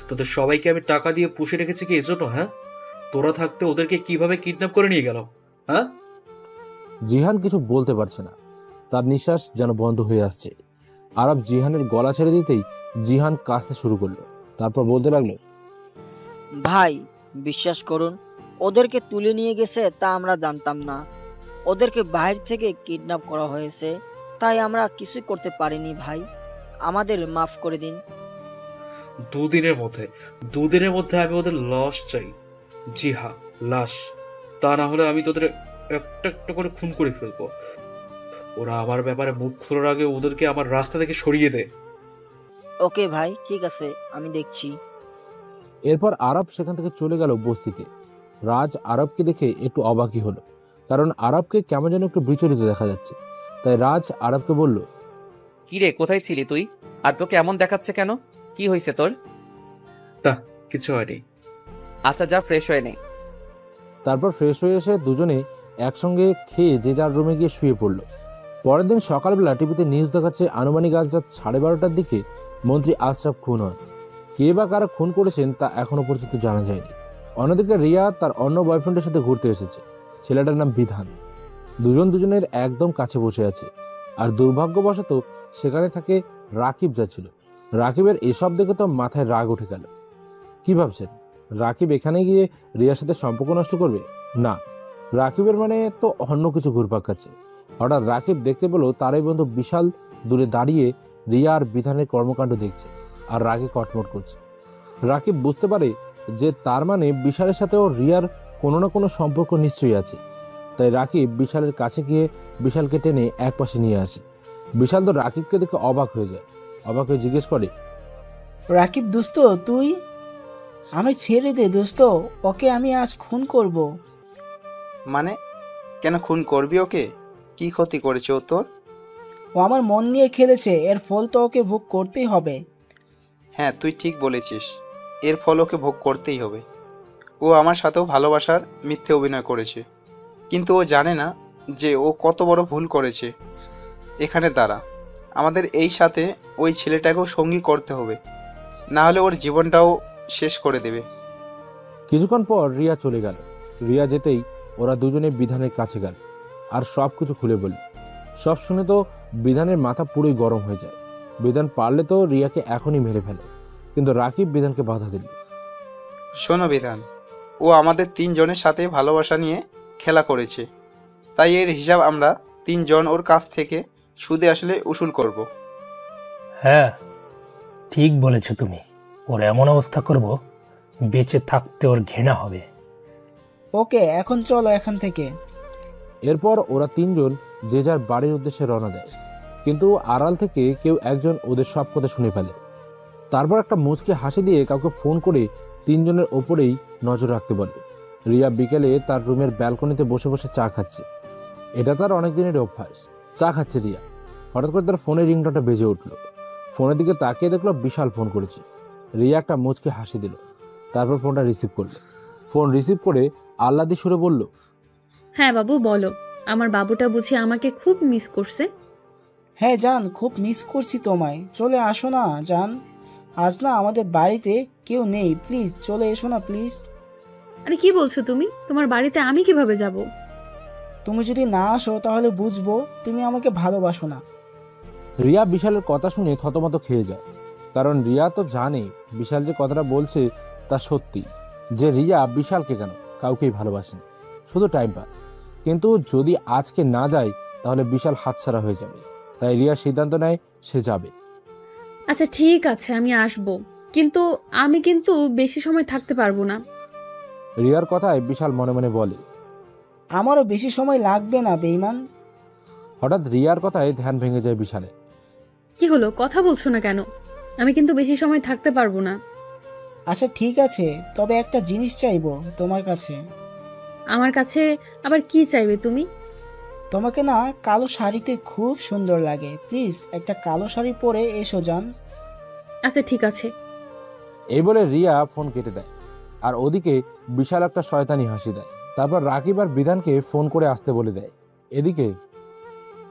তোদের সবাইকে আমি টাকা দিয়ে পুষে রেখেছি কি এজন্য? হ্যাঁ, তোরা থাকতে ওদেরকে কিভাবে কিডন্যাপ করে নিয়ে গেল? হ্যাঁ? জিহান কিছু বলতে পারছে না, তার নিঃশ্বাস যেন বন্ধ হয়ে আসছে। আরব জিহানের গলা ছেড়ে দিতেই জিহান কাঁদতে শুরু করলো। তারপর বলতে লাগলো, ভাই বিশ্বাস করুন, ওদেরকে তুলে নিয়ে গেছে তা আমরা জানতাম না। ওদেরকে বাইরে থেকে কিডন্যাপ করা হয়েছে, তাই আমরা কিছুই করতে পারিনি ভাই, আমাদের মাফ করে দিন। দুদিনের মধ্যে আমি ওদের লাশ চাই। জি হ্যাঁ, লাশ। তা না হলে আমি তোদের একটা একটা করে খুন করে ফেলবো। ওরা আমার ব্যাপারে মুখ খোলার আগে ওদেরকে আমার রাস্তা থেকে সরিয়ে দে। ওকে ভাই, ঠিক আছে, আমি দেখছি। এরপর আরব সেখান থেকে চলে গেল বস্তিতে। রাজ আরবকে দেখে একটু অবাকই হলো, কারণ আরবকে কেমন যেন একটু বিচলিত দেখা যাচ্ছে। তাই রাজ আরবকে বলল, কি রে, কোথায় ছিলি তুই? আর তোকে এমন দেখাচ্ছে কেন? কি হয়েছে তোর? না, কিছু হয়নি। আচ্ছা যা ফ্রেশ হয়ে নে। তারপর ফ্রেশ হয়ে এসে দুজনে একসঙ্গে খেয়ে যে যার রুমে গিয়ে শুয়ে পড়ল। পরের দিন সকালবেলা টিভিতে নিউজ দেখাচ্ছে আনুমানিক আজ রাত 12:30টার দিকে মন্ত্রী আশরাফ খুন হন। কে বা কারা খুন করেছেন তা এখনো পর্যন্ত জানা যায়নি। অন্যদিকে রিয়া তার অন্য বয়ফ্রেন্ডের সাথে ঘুরতে এসেছে। ছেলেটার নাম বিধান। দুজনের একদম কাছে বসে আছে। আর দুর্ভাগ্যবশত সেখানে থাকে রাকিব যাচ্ছিল। রাকিবের এসব দেখে তো মাথায় রাগ উঠে গেল। কি ভাবছেন রাকিব এখানে গিয়ে রিয়ার সাথে সম্পর্ক নষ্ট করবে? না, রাকিবের মানে তো অন্য কিছু ঘুরপাক খাচ্ছে। হঠাৎ রাকিব দেখতে পেল তারই বন্ধু বিশাল দূরে দাঁড়িয়ে রিয়া আর বিধানের কর্মকাণ্ড দেখছে আর রাগে কটমট করছে। রাকিব বুঝতে পারে যে তার মানে বিশালের সাথেও রিয়ার কোনো না কোনো সম্পর্ক নিশ্চয়ই আছে। তাই রাকিব বিশালের কাছে গিয়ে বিশালকে টেনে একপাশে নিয়ে আসে। বিশাল তো রাকিবকে দেখে অবাক হয়ে যায়। অবাক হয়ে জিজ্ঞেস করে, রাকিব দোস্ত তুই? আমি ছেড়ে দে দোস্ত, ওকে আমি আজ খুন করব। মানে কেন খুন করবি ওকে? কি ক্ষতি করেছে ও তোর? ও আমার মন নিয়ে খেলেছে, এর ফল তো ওকে ভোগ করতেই হবে। হ্যাঁ তুই ঠিক বলেছিস, এর ফল ওকে ভোগ করতেই হবে। ও আমার সাথেও ভালোবাসার মিথ্যে অভিনয় করেছে, কিন্তু ও জানে না যে ও কত বড় ভুল করেছে। এখানে দাঁড়া, আমাদের এই সাথে ওই ছেলেটাকেও সঙ্গী করতে হবে, না হলে ওর জীবনটাও শেষ করে দেবে। কিছুক্ষণ পর রিয়া চলে গেল। রিয়া যেতেই ওরা দুজনে বিধানের কাছে গেল আর সব কিছু খুলে বলল। সব শুনে তো বিধানের মাথা পুরোই গরম হয়ে যায়। বিধান পারলে তো রিয়াকে এখনই মেরে ফেলে, কিন্তু রাকিব বিধানকে বাধা দিল। শোনো বিধান, ও আমাদের 3 জনের সাথে ভালোবাসা নিয়ে খেলা করেছে, তাই এর হিসাব আমরা 3 জন ওর কাছ থেকে সুদে আসলে উসুল করব। হ্যাঁ ঠিক বলেছ তুমি, ওর এমন অবস্থা করব বেঁচে থাকতে ওর ঘৃণা হবে। ওকে এখন চলো এখান থেকে। এরপর ওরা 3 জন যে যার বাড়ির উদ্দেশ্যে রওনা দেয়, কিন্তু আড়াল থেকে কেউ একজন ওদের সব কথা শুনে ফেলে। তারপর একটা মুচকে হাসি দিয়ে কাউকে ফোন করে 3 জনের ওপরেই নজর রাখতে বলে। রিয়া বিকেলে তার রুমের ব্যালকনিতে বসে বসে চা খাচ্ছে। এটা তার অনেক দিনের অভ্যাস। চা খাচ্ছে রিয়া। হঠাৎ করে তার ফোনের রিংটনটা বেজে উঠল। ফোনের দিকে তাকিয়ে দেখলো বিশাল ফোন করেছে। রিয়া একটা মুচকে হাসি দিল, তারপর ফোনটা রিসিভ করলো। ফোন রিসিভ করে আহ্লাদি সুরে বলল, হ্যাঁ বাবু বলো, আমার বাবুটা বুঝি আমাকে খুব মিস করছে? হ্যাঁ জান, খুব মিস করছি তোমায়। চলে আসো না জান, আজ না আমাদের বাড়িতে কেউ নেই, প্লিজ চলে এসো না প্লিজ। আরে কি বলছো তুমি? তোমার বাড়িতে আমি কিভাবে যাব? তুমি যদি না আসো তাহলে বুঝবো তুমি আমাকে ভালোবাসো না। রিয়া বিশালের কথা শুনে থতমত খেয়ে যায়, কারণ রিয়া তো জানে বিশাল যে কথাটা বলছে তা সত্যি, যে রিয়া বিশালকে কেন কাউকেই ভালোবাসেনি, শুধু টাইম পাস। কিন্তু যদি আজকে না যায় তাহলে বিশাল হাতছাড়া হয়ে যাবে। তাই রিয়া সিদ্ধান্ত নেয় সে যাবে। আচ্ছা ঠিক আছে আমি আসবো, কিন্তু বেশি সময় থাকতে পারবো না। রিয়ার কথায় বিশাল মনে মনে বলে, আমারও বেশি সময় লাগবে না বেঈমান। হঠাৎ রিয়ার কথায় ধ্যান ভেঙে যায় বিশালের। কি হলো, কথা বলছো না কেন? আমি কিন্তু বেশি সময় থাকতে পারবো না। আচ্ছা ঠিক আছে, তবে একটা জিনিস চাইবো তোমার কাছে। আমার কাছে আবার কি চাইবে তুমি? তোমাকে না কালো শাড়িতে খুব সুন্দর লাগে, প্লিজ একটা কালো শাড়ি পরে এসো জান। আচ্ছা ঠিক আছে। এই বলে রিয়া ফোন কেটে দেয়। আর ওদিকে বিশাল একটা শয়তানি হাসি দেয়। তারপর রাকিব আর বিধানকে ফোন করে আসতে বলে দেয়। এদিকে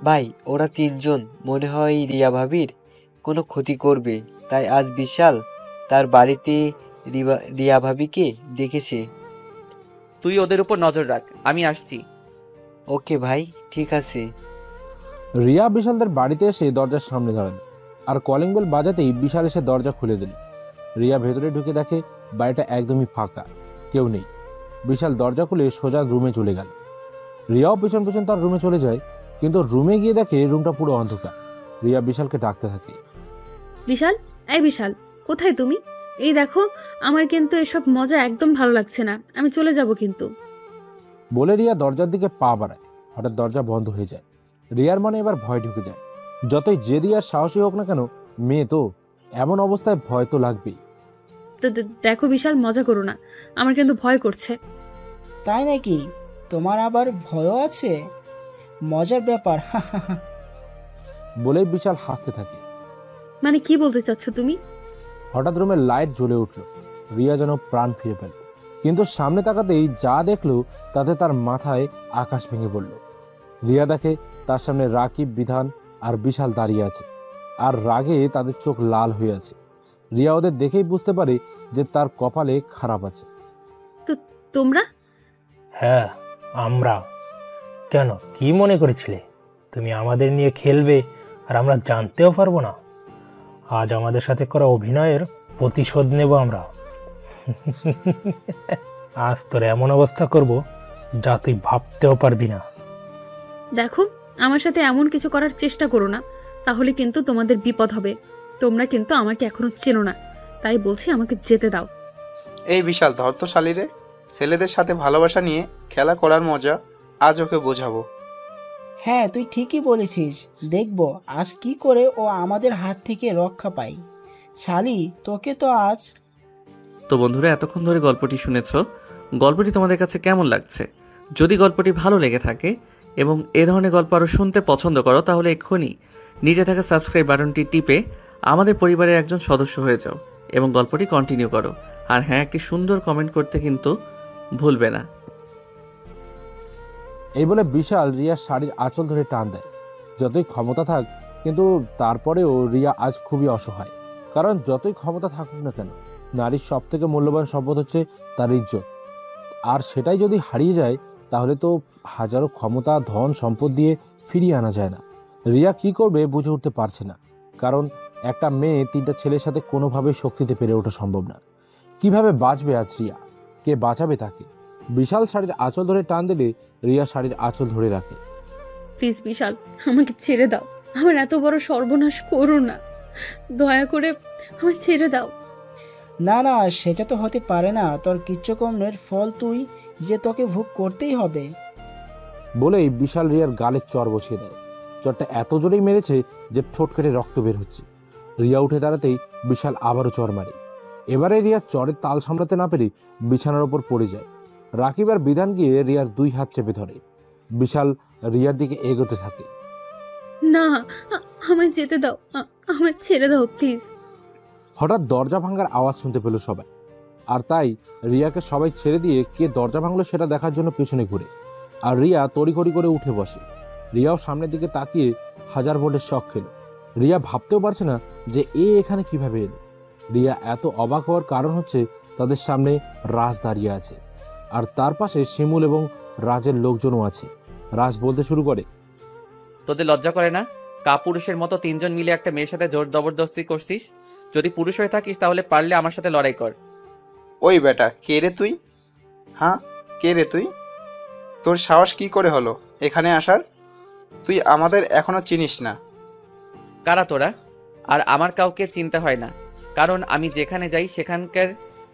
ভাই ওরা 3 জন মনে হয় রিয়া ভাবির কোনো ক্ষতি করবে, তাই আজ বিশাল তার বাড়িতে রিয়া ভাবিকে ডেকেছে। তুই ওদের উপর নজর রাখ, আমি আসছি। ওকে ভাই ঠিক আছে। রিয়া বিশালদের বাড়িতে এসে দরজার সামনে দাঁড়ালো আর কলিং বেল বাজাতেই বিশাল এসে দরজা খুলে দিল। রিয়া ভেতরে ঢুকে দেখে বাড়িটা একদমই ফাঁকা, কেউ নেই। বিশাল দরজা খুলে সোজা রুমে চলে গেল। রিয়াও পিছন পিছন তার রুমে চলে যায়, কিন্তু রুমে গিয়ে দেখে রুমটা পুরো অন্ধকার। রিয়া বিশালকে ডাকতে থাকে, বিশাল, এই বিশাল, কোথায় তুমি? এই দেখো, আমার কিন্তু এসব মজা একদম ভালো লাগছে না, আমি চলে যাব কিন্তু। বলে রিয়া দরজার দিকে পা বাড়ায়। হঠাৎ দরজা বন্ধ হয়ে যায়। রিয়ার মনে এবার ভয় ঢুকে যায়। যতই জেদি আর সাহসী হোক না কেন, মেয়ে তো, এমন অবস্থায় ভয় তো লাগবেই। দেখো বিশাল, মজা করো না, আমার কিন্তু ভয় করছে। তাই নাকি? তোমার আবার ভয়ও আছে? মজার ব্যাপার। বলে বিশাল হাসতে থাকে। মানে কি বলতে চাচ্ছ তুমি? হঠাৎ রুমের লাইট জ্বলে উঠল রিয়া যেন প্রাণ ফিরে পেল। কিন্তু সামনে তাকাতেই যা দেখলো তাতে তার মাথায় আকাশ ভেঙে পড়ল। রিয়া দেখে তার সামনে রাকিব, বিধান আর বিশাল দাঁড়িয়ে আছে, আর রাগে তাদের চোখ লাল হয়ে আছে। রিয়া ওদের দেখেই বুঝতে পারে যে তার কপালে খারাপ আছে। তো তোমরা? হ্যাঁ, আমরা। কেন, কি মনে করেছিলে তুমি আমাদের নিয়ে খেলবে আর আমরা জানতেও পারবো না? আজ আমাদের সাথে করা অভিনয়ের প্রতিশোধ নেব আমরা। আজ তোর এমন অবস্থা করব যা তুই ভাবতেও পারবি না। দেখো, আমার সাথে এমন কিছু করার চেষ্টা করো না, তাহলে কিন্তু তোমাদের বিপদ হবে। তোমরা কিন্তু আমাকে এখনো চেনো না, তাই বলছি আমাকে যেতে দাও। এই বিশাল ধর তো শালিরে, ছেলেদের সাথে ভালোবাসা নিয়ে খেলা করার মজা আজ ওকে বোঝাবো। হ্যাঁ, তুই ঠিকই বলেছিস। দেখবো আজ কি করে ও আমাদের হাত থেকে রক্ষা পায়। শালি, তোকে তো আজ। তো বন্ধুরা, এতক্ষণ ধরে গল্পটি শুনেছ। গল্পটি তোমাদের কাছে কেমন লাগছে? যদি গল্পটি ভালো লেগে থাকে এবং এ ধরনের গল্প আরও শুনতে পছন্দ করো, তাহলে এক্ষুনি নিচে থাকা সাবস্ক্রাইব বাটনটি টিপে আমাদের পরিবারের একজন সদস্য হয়ে যাও এবং গল্পটি কন্টিনিউ করো। আর হ্যাঁ, একটি সুন্দর কমেন্ট করতে কিন্তু ভুলবে না। এই বলে বিশাল রিয়ার শাড়ির আঁচল ধরে টান দেয়। যতই ক্ষমতা থাক, কিন্তু তারপরেও রিয়া আজ খুবই অসহায়। কারণ যতই ক্ষমতা থাকুক না কেন, নারীর সব থেকে মূল্যবান সম্পদ হচ্ছে তার ইজ্জত। আর সেটাই যদি হারিয়ে যায়, তাহলে তো হাজারো ক্ষমতা, ধন, সম্পদ দিয়ে ফিরিয়ে আনা যায় না। রিয়া কি করবে বুঝে উঠতে পারছে না। কারণ একটা মেয়ে 3টা ছেলের সাথে কোনোভাবে শক্তিতে পেরে ওঠা সম্ভব না। কিভাবে বাঁচবে আজ রিয়া? কে বাঁচাবে তাকে? বিশাল শাড়ির আঁচল ধরে টান দিলে রিয়া শাড়ির আঁচল ধরে রাখে। প্লিজ বিশাল, আমাকে ছেড়ে দাও। আমার এত বড় সর্বনাশ করো না, দয়া করে আমায় ছেড়ে দাও। না না, সেটা তো হতে পারে না। তোর কিচ্ছুকর্মের ফল তুই যে তোকে ভোগ করতেই হবে। বলেই বিশাল রিয়ার গালে চর বসিয়ে দেয়। চরটা এত জোরেই মেরেছে যে ঠোঁট কেটে রক্ত বের হচ্ছে। রিয়া উঠে দাঁড়াতেই বিশাল আবারও চর মারে। এবারে রিয়া চরের তাল সামলাতে না পেরে বিছানার ওপর পড়ে যায়। রাকিব আর বিধান গিয়ে রিয়ার 2 হাত চেপে ধরে। বিশাল রিয়ার দিকে এগোতে থাকে। না, আমায় যেতে দাও, আমায় ছেড়ে দাও প্লিজ। হঠাৎ দরজা ভাঙার আওয়াজ শুনতে পেল সবাই, আর তাই রিয়াকে সবাই ছেড়ে দিয়ে কে দরজা ভাঙলো সেটা দেখার জন্য পেছনে ঘুরে। আর রিয়া তড়িঘড়ি করে উঠে বসে। রিয়াও সামনের দিকে তাকিয়ে 1000 ভোল্টের শক খেল। রিয়া ভাবতেও পারছে না যে এখানে কিভাবে এলো। রিয়া এত অবাক হওয়ার কারণ হচ্ছে তাদের সামনে রাজ দাঁড়িয়ে আছে, আর তার পাশে শিমুল এবং রাজের লোকজনও আছে। রাজ বলতে শুরু করে, তোদের লজ্জা করে না? কাপুরুষের মতো 3 জন মিলে একটা মেয়ের সাথে জোর জবরদস্তি করছিস। যদি পুরুষ হয়ে থাকিস তাহলে পারলে আমার সাথে লড়াই কর। ওই বেটা, কে রে তুই? হ্যাঁ, কে রে তুই? তোর সাহস কি করে হলো এখানে আসার? তুই আমাদের এখনো চিনিস না। কারা তোরা? আর আমার কাউকে চিনতে হয় না, কারণ আমি যেখানে যাই সেখানকার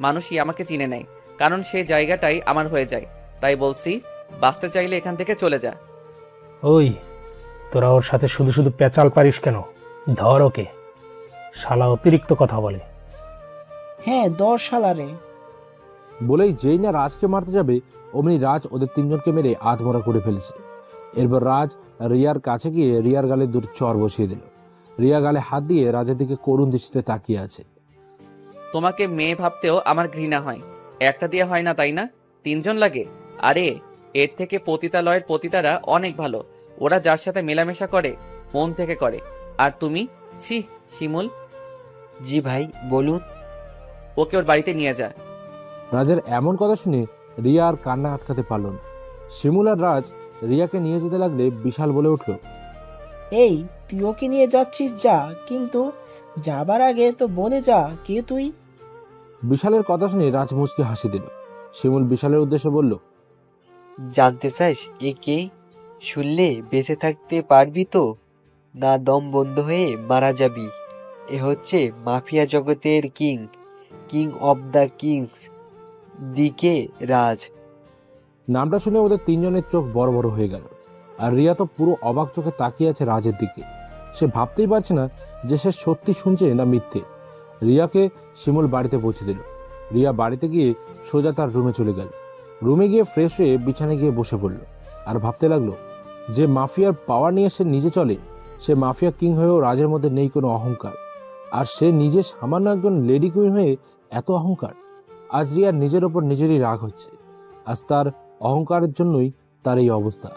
মানুষই আমাকে চিনে নেয়, কারণ সেই জায়গাটাই আমার হয়ে যায়। তাই বলছি, বাঁচতে চাইলে এখান থেকে চলে যা। ওই, তোরা ওর সাথে শুধু শুধু পেঁচাল পারিস কেন? ধর ওকে, শালা অতিরিক্ত কথা বলে। হ্যাঁ, 10 শালারে। বলেই যেই না রাজকে মারতে যাবে, অমনি রাজ ওদের 3 জনকে মেরে আধমরা করে ফেলেছে। এরপর রাজ রিয়ার কাছে গিয়ে রিয়ার গালে 2 চর বসিয়ে দিল। রিয়া গালে হাত দিয়ে রাজের দিকে করুণ দৃষ্টিতে তাকিয়ে আছে। তোমাকে মেয়ে ভাবতেও আমার ঘৃণা হয়। একটা দিয়ে হয় না, তাই না? 3 জন লাগে। আরে এর থেকে পতিতালয়ের পতিতারা অনেক ভালো। ওরা যার সাথে মেলামেশা করে মন থেকে করে। আর তুমি? ছি শিমুল। জি ভাই, বলুন। ওকে ওর বাড়িতে নিয়ে যা। রাজের এমন কথা শুনে রিয়া আর কান্না আটকাতে পারল না। শিমুল আর রাজ রিয়াকে নিয়ে যেতে লাগলে বিশাল বলে উঠল, এই, তুই ওকে নিয়ে যাচ্ছিস যা, কিন্তু যাবার আগে তো বলে যা কে তুই। বিশালের কথা শুনে রাজ মুচকি হাসি দিল। শিমুল বিশালের উদ্দেশ্যে বলল, জানতে চাস এ কে? শুনলে বেঁচে থাকতে পারবি তো, না দম বন্ধ হয়ে মারা যাবি। এ হচ্ছে মাফিয়া জগতের king of the kings, DK Raj. নামটা শুনে ওদের 3 জনের চোখ বড় বড় হয়ে গেল। আর রিয়া তো পুরো অবাক চোখে তাকিয়ে আছে রাজের দিকে। সে ভাবতেই পারছে না যে সে সত্যি শুনছে না মিথ্যে। রিয়াকে শিমুল বাড়িতে পৌঁছে দিল। রিয়া বাড়িতে গিয়ে সোজা তার রুমে চলে গেল। রুমে গিয়ে ফ্রেশ হয়ে বিছানায় গিয়ে বসে পড়ল। আর ভাবতে লাগলো, যে মাফিয়ার পাওয়ার নিয়ে সে নিজে চলে, সে মাফিয়া কিং হয়েও রাজের মধ্যে নেই কোনো অহংকার। আর সে নিজে সামান্য একজন লেডি কুইন হয়ে এত অহংকার। আজ রিয়ার নিজের ওপর নিজেরই রাগ হচ্ছে। আজ তার অহংকারের জন্যই তার এই অবস্থা।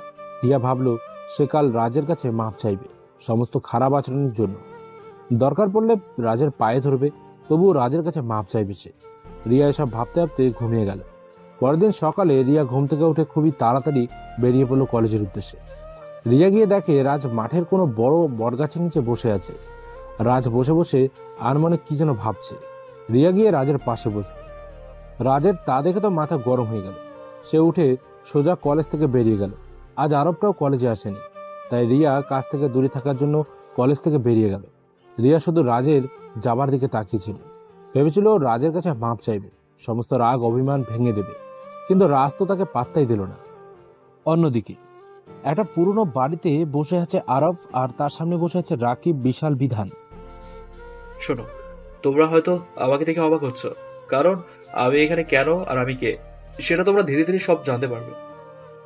রিয়া ভাবল সে কাল রাজের কাছে মাপ চাইবে সমস্ত খারাপ আচরণের জন্য। দরকার পড়লে রাজের পায়ে ধরবে, তবুও রাজের কাছে মাপ চাইবে সে। রিয়া এসব ভাবতে ভাবতে ঘুমিয়ে গেল। পরের দিন সকালে রিয়া ঘুম থেকে উঠে খুবই তাড়াতাড়ি বেরিয়ে পড়লো কলেজের উদ্দেশ্যে। রিয়া গিয়ে দেখে রাজ মাঠের কোনো বড় বটগাছের নিচে বসে আছে। রাজ বসে বসে আর মনে কি যেন ভাবছে। রিয়া গিয়ে রাজের পাশে বসল। রাজের তা দেখে তো মাথা গরম হয়ে গেল। সে উঠে সোজা কলেজ থেকে বেরিয়ে গেল। আজ আরবটাও কলেজে আসেনি, তাই রিয়া কাজ থেকে দূরে থাকার জন্য কলেজ থেকে বেরিয়ে গেল। রিয়া শুধু রাজের যাবার দিকে তাকিয়েছিল। ভেবেছিল রাজের কাছে মাপ চাইবে, সমস্ত রাগ অভিমান ভেঙে দেবে, কিন্তু রাজ তো তাকে পাত্তাই দিল না। অন্যদিকে একটা পুরনো বাড়িতে বসে আছে আরব, আর তার সামনে বসে আছে রাকিব, বিশাল, বিধান। শোনো, তোমরা হয়তো আমাকে দেখে অবাক হচ্ছ, কারণ আমি এখানে কেন আর আমি কে সেটা তোমরা ধীরে ধীরে সব জানতে পারবে।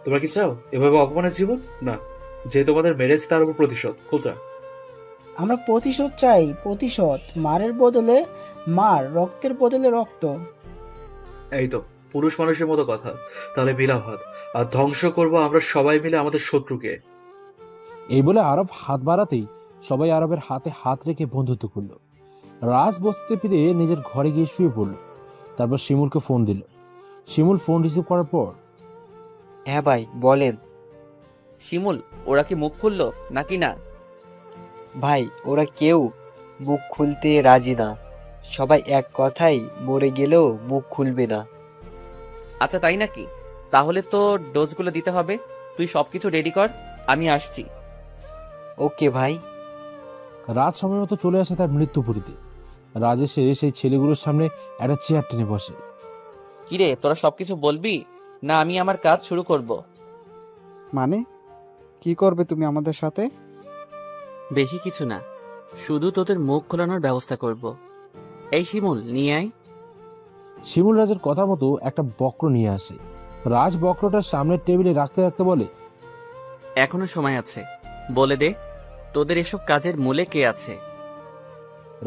তোমরা কি চাও এভাবে অপমানের জীবন? না, যে তোমাদের মেরেছে তার উপর প্রতিশোধ খোঁজা। আমরা প্রতিশোধ চাই, প্রতিশোধ। মারের বদলে মার, রক্তের বদলে রক্ত। এই তো পুরুষ মানুষের মতো কথা। তাহলে বিলাপ হাত, আর ধ্বংস করবো আমরা সবাই মিলে আমাদের শত্রুকে। এই বলে আরব হাত বাড়াতেই সবাই আরবের হাতে হাত রেখে বন্ধুত্ব করলো। রাজ বসতে ফিরে নিজের ঘরে গিয়ে শুয়ে পড়ল। তারপর শিমুলকে ফোন দিল। শিমুল ফোন রিসিভ করার পর, হ্যাঁ ভাই বলেন। শিমুল, ওরা কি মুখ খুললো নাকি না? ভাই ওরা কেউ মুখ খুলতে রাজি না, সবাই এক কথাই মরে গেলেও মুখ খুলবে না। আচ্ছা তাই নাকি? তাহলে তো ডোজগুলো দিতে হবে। তুই সবকিছু রেডি কর, আমি আসছি। ওকে ভাই। রাজ সময় মতো চলে আসে তার মৃত্যুপুরীতে। রাজ এসে সেই ছেলেগুলোর সামনে একটা চেয়ার টেনে বসে। কিরে, তোরা সবকিছু বলবি না আমি আমার কাজ শুরু করব? মানে কি করবে তুমি আমাদের সাথে? বেশি কিছু না, শুধু তোদের মুখ খোলানোর ব্যবস্থা করব। এই শিমুল, নিয়ে আয়। শিমুল রাজের কথা মতো একটা বক্র নিয়ে আসে। রাজ বক্রটার সামনের টেবিলে রাখতে রাখতে বলে, এখনো সময় আছে, বলে দে তোদের এসব কাজের মূলে কে আছে।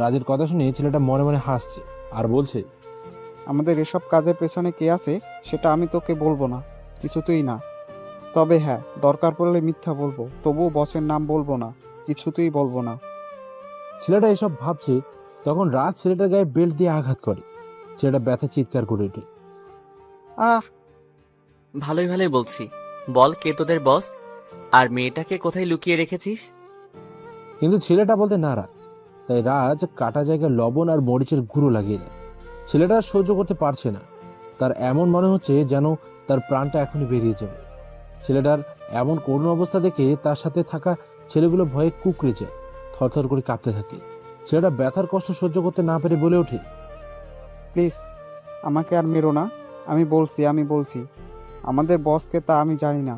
রাজের কথা শুনে ছেলেটা মনে মনে হাসছে আর বলছে, আমাদের এসব কাজের পেছনে কে আছে সেটা আমি তোকে বলবো না, কিছুতেই না। তবে হ্যাঁ, দরকার পড়লে মিথ্যা বলবো, তবুও বসের নাম বলবো না, কিছুতেই বলবো না। ছেলেটা এসব ভাবছে তখন রাজ ছেলেটার গায়ে বেল্ট দিয়ে আঘাত করে। ছেলেটা ব্যথা চিৎকার করে ওঠে। আহ! ভালোই ভালোই বলছি, বল কে তোদের বস, আর মেয়েটাকে কোথায় লুকিয়ে রেখেছিস? কিন্তু ছেলেটা বলতে নারাজ, তাই রাজ কাটা জায়গায় লবণ আর মরিচের গুঁড়ো লাগিয়ে দেয়। ছেলেটা সহ্য করতে পারছে না, তার এমন মনে হচ্ছে যেন তার প্রাণটা এখনই বেরিয়ে যাবে। ছেলেটার এমন করুণ অবস্থা দেখে তার সাথে থাকা ছেলেগুলো ভয়ে কুঁকড়ে যায়, থরথর করে কাঁপতে থাকে। ছেলেটা ব্যথার কষ্ট সহ্য করতে না পেরে বলে ওঠে, প্লিজ আমাকে আর মেরো না, আমি বলছি আমাদের বসকে তা আমি জানি না,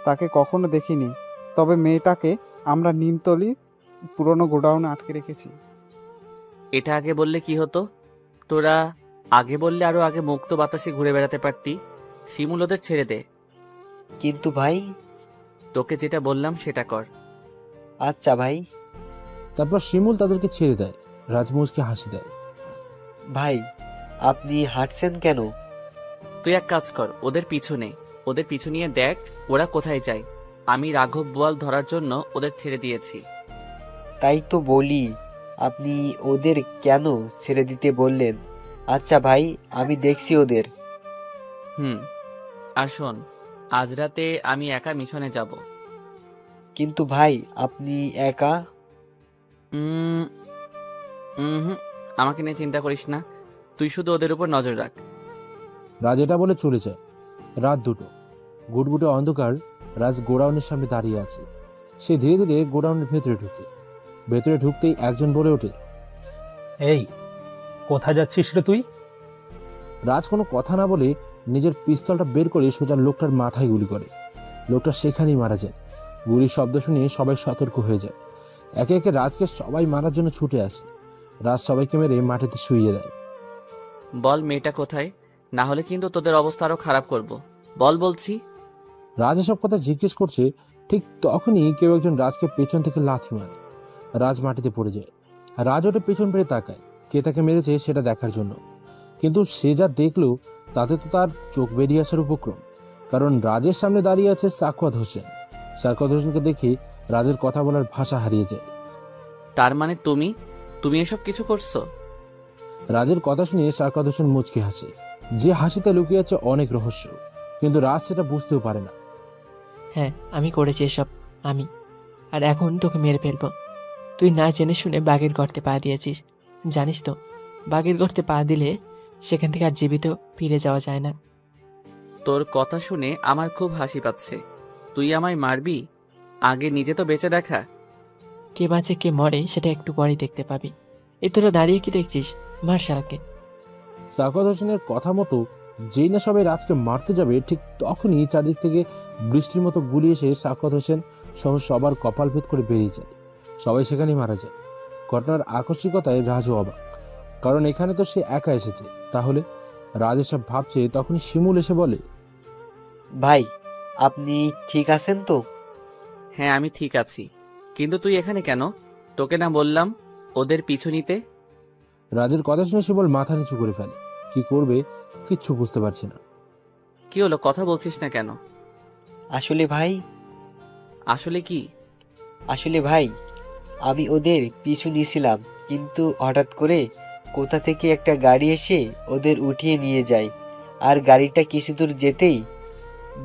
তাকে কখনো দেখিনি। তবে মেয়েটাকে আমরা নিমতলি পুরনো গোডাউনে আটকে রেখেছি। এটা আগে বললে কি হতো? তোরা আগে বললে আরো আগে মুক্ত বাতাসে ঘুরে বেড়াতে পারতি। শিমুল, ওদের ছেড়ে দে। কিন্তু ভাই, তোকে যেটা বললাম সেটা কর। আচ্ছা ভাই। তারপর শিমুল তাদেরকে ছেড়ে দেয়। রাজমুজকে হাসি দেয়। ভাই আপনি হাঁটছেন কেন? তুই এক কাজ কর, ওদের পিছু নে, ওদের পিছু নিয়ে দেখ ওরা কোথায় যায়। আমি রাঘব বোয়াল ধরার জন্য ওদের ছেড়ে দিয়েছি। তাই তো বলি, আপনি ওদের কেন ছেড়ে দিতে বললেন? আচ্ছা ভাই, আমি দেখছি ওদের। আর শোন, আজ রাতে আমি একা মিশনে যাব। কিন্তু ভাই আপনি একা? আমাকে নিয়ে চিন্তা করিস না, তুই শুধু ওদের উপর নজর রাখ। রাজ এটা বলে চলে যায়। রাত 2টো, গুটগুটে অন্ধকার। রাজ গোডাউনের সামনে দাঁড়িয়ে আছে। সে ধীরে ধীরে গোডাউনের ভেতরে ঢুকে। ভেতরে ঢুকতেই একজন বলে ওঠে, এই কোথায় যাচ্ছিস রে তুই? রাজ কোনো কথা না বলে নিজের পিস্তলটা বের করে সোজা লোকটার মাথায় গুলি করে। লোকটা সেখানেই মারা যায়। গুলির শব্দ শুনে সবাই সতর্ক হয়ে যায়। একে একে রাজকে সবাই মারার জন্য ছুটে আসে। রাজ সবাইকে মেরে মাটিতে শুইয়ে দেয়। বল মেয়েটা কোথায়, না হলে কিন্তু তোদের অবস্থা আরো খারাপ করব। বল বলছি। রাজ এসব কথা জিজ্ঞেস করছে, ঠিক তখনই কেউ একজন রাজকে পেছন থেকে লাথি মারে। রাজ মাটিতে পড়ে যায়। রাজ ওটা পেছন ফিরে তাকায়, কে তাকে মেরেছে সেটা দেখার জন্য। কিন্তু সে যা দেখলো তাতে তো তার চোখ বেরিয়ে আসার উপক্রম। কারণ রাজের সামনে দাঁড়িয়ে আছে সাখাওয়াত হোসেন। সাখাওয়াত হোসেনকে দেখে রাজের কথা বলার ভাষা হারিয়ে যায়। তার মানে তুমি এসব কিছু করছো? রাজের কথা শুনে সাখাওয়াত হোসেন মুচকি হাসে, যে হাসিতে লুকিয়ে আছে অনেক রহস্য, কিন্তু রাজ সেটা বুঝতেও পারে না। হ্যাঁ, আমি করেছি এসব, আমি। আর এখন তোকে মেরে ফেলবো। তুই না জেনে শুনে বাঘের গর্তে পা দিয়েছিস। জানিস তো, বাঘের গর্তে পা দিলে সেখান থেকে আর জীবিত ফিরে যাওয়া যায় না। তোর কথা শুনে আমার খুব হাসি পাচ্ছে। তুই আমায় মারবি? আগে নিজে তো বেঁচে দেখা। কে বাঁচে কে মরে সেটা একটু পরেই দেখতে পাবি। এ তোরা দাঁড়িয়ে কি দেখছিস? মার শালাকে। সাখাওয়াত হোসেনের কথা মতো যেই না সবাই রাজকে মারতে যাবে, ঠিক তখনই চারদিক থেকে বৃষ্টির মতো গুলি এসে সাখাওয়াত হোসেন সহ সবার কপাল ভেদ করে বেরিয়ে যায়। সবাই সেখানেই মারা যায়। ঘটনার আকস্মিকতায় রাজও অবাক, কারণ এখানে তো সে একা এসেছে। তাহলে রাজ এসব ভাবছে, তখনই শিমুল এসে বলে, ভাই আপনি ঠিক আছেন তো? হ্যাঁ, আমি ঠিক আছি, কিন্তু তুই এখানে কেন? তোকে না বললাম ওদের পিছু নিতে? রাজের কথা শুনে শিমুল মাথা নিচু করে ফেলে। কি করবে কিচ্ছু বুঝতে পারছে না। কি হলো, কথা বলছিস না কেন? আসলে ভাই আসলে কি? আসলে ভাই আমি ওদের পিছু নিয়েছিলাম, কিন্তু হঠাৎ করে কোথা থেকে একটা গাড়ি এসে ওদের উঠিয়ে নিয়ে যায়। আর গাড়িটা কিছু দূর যেতেই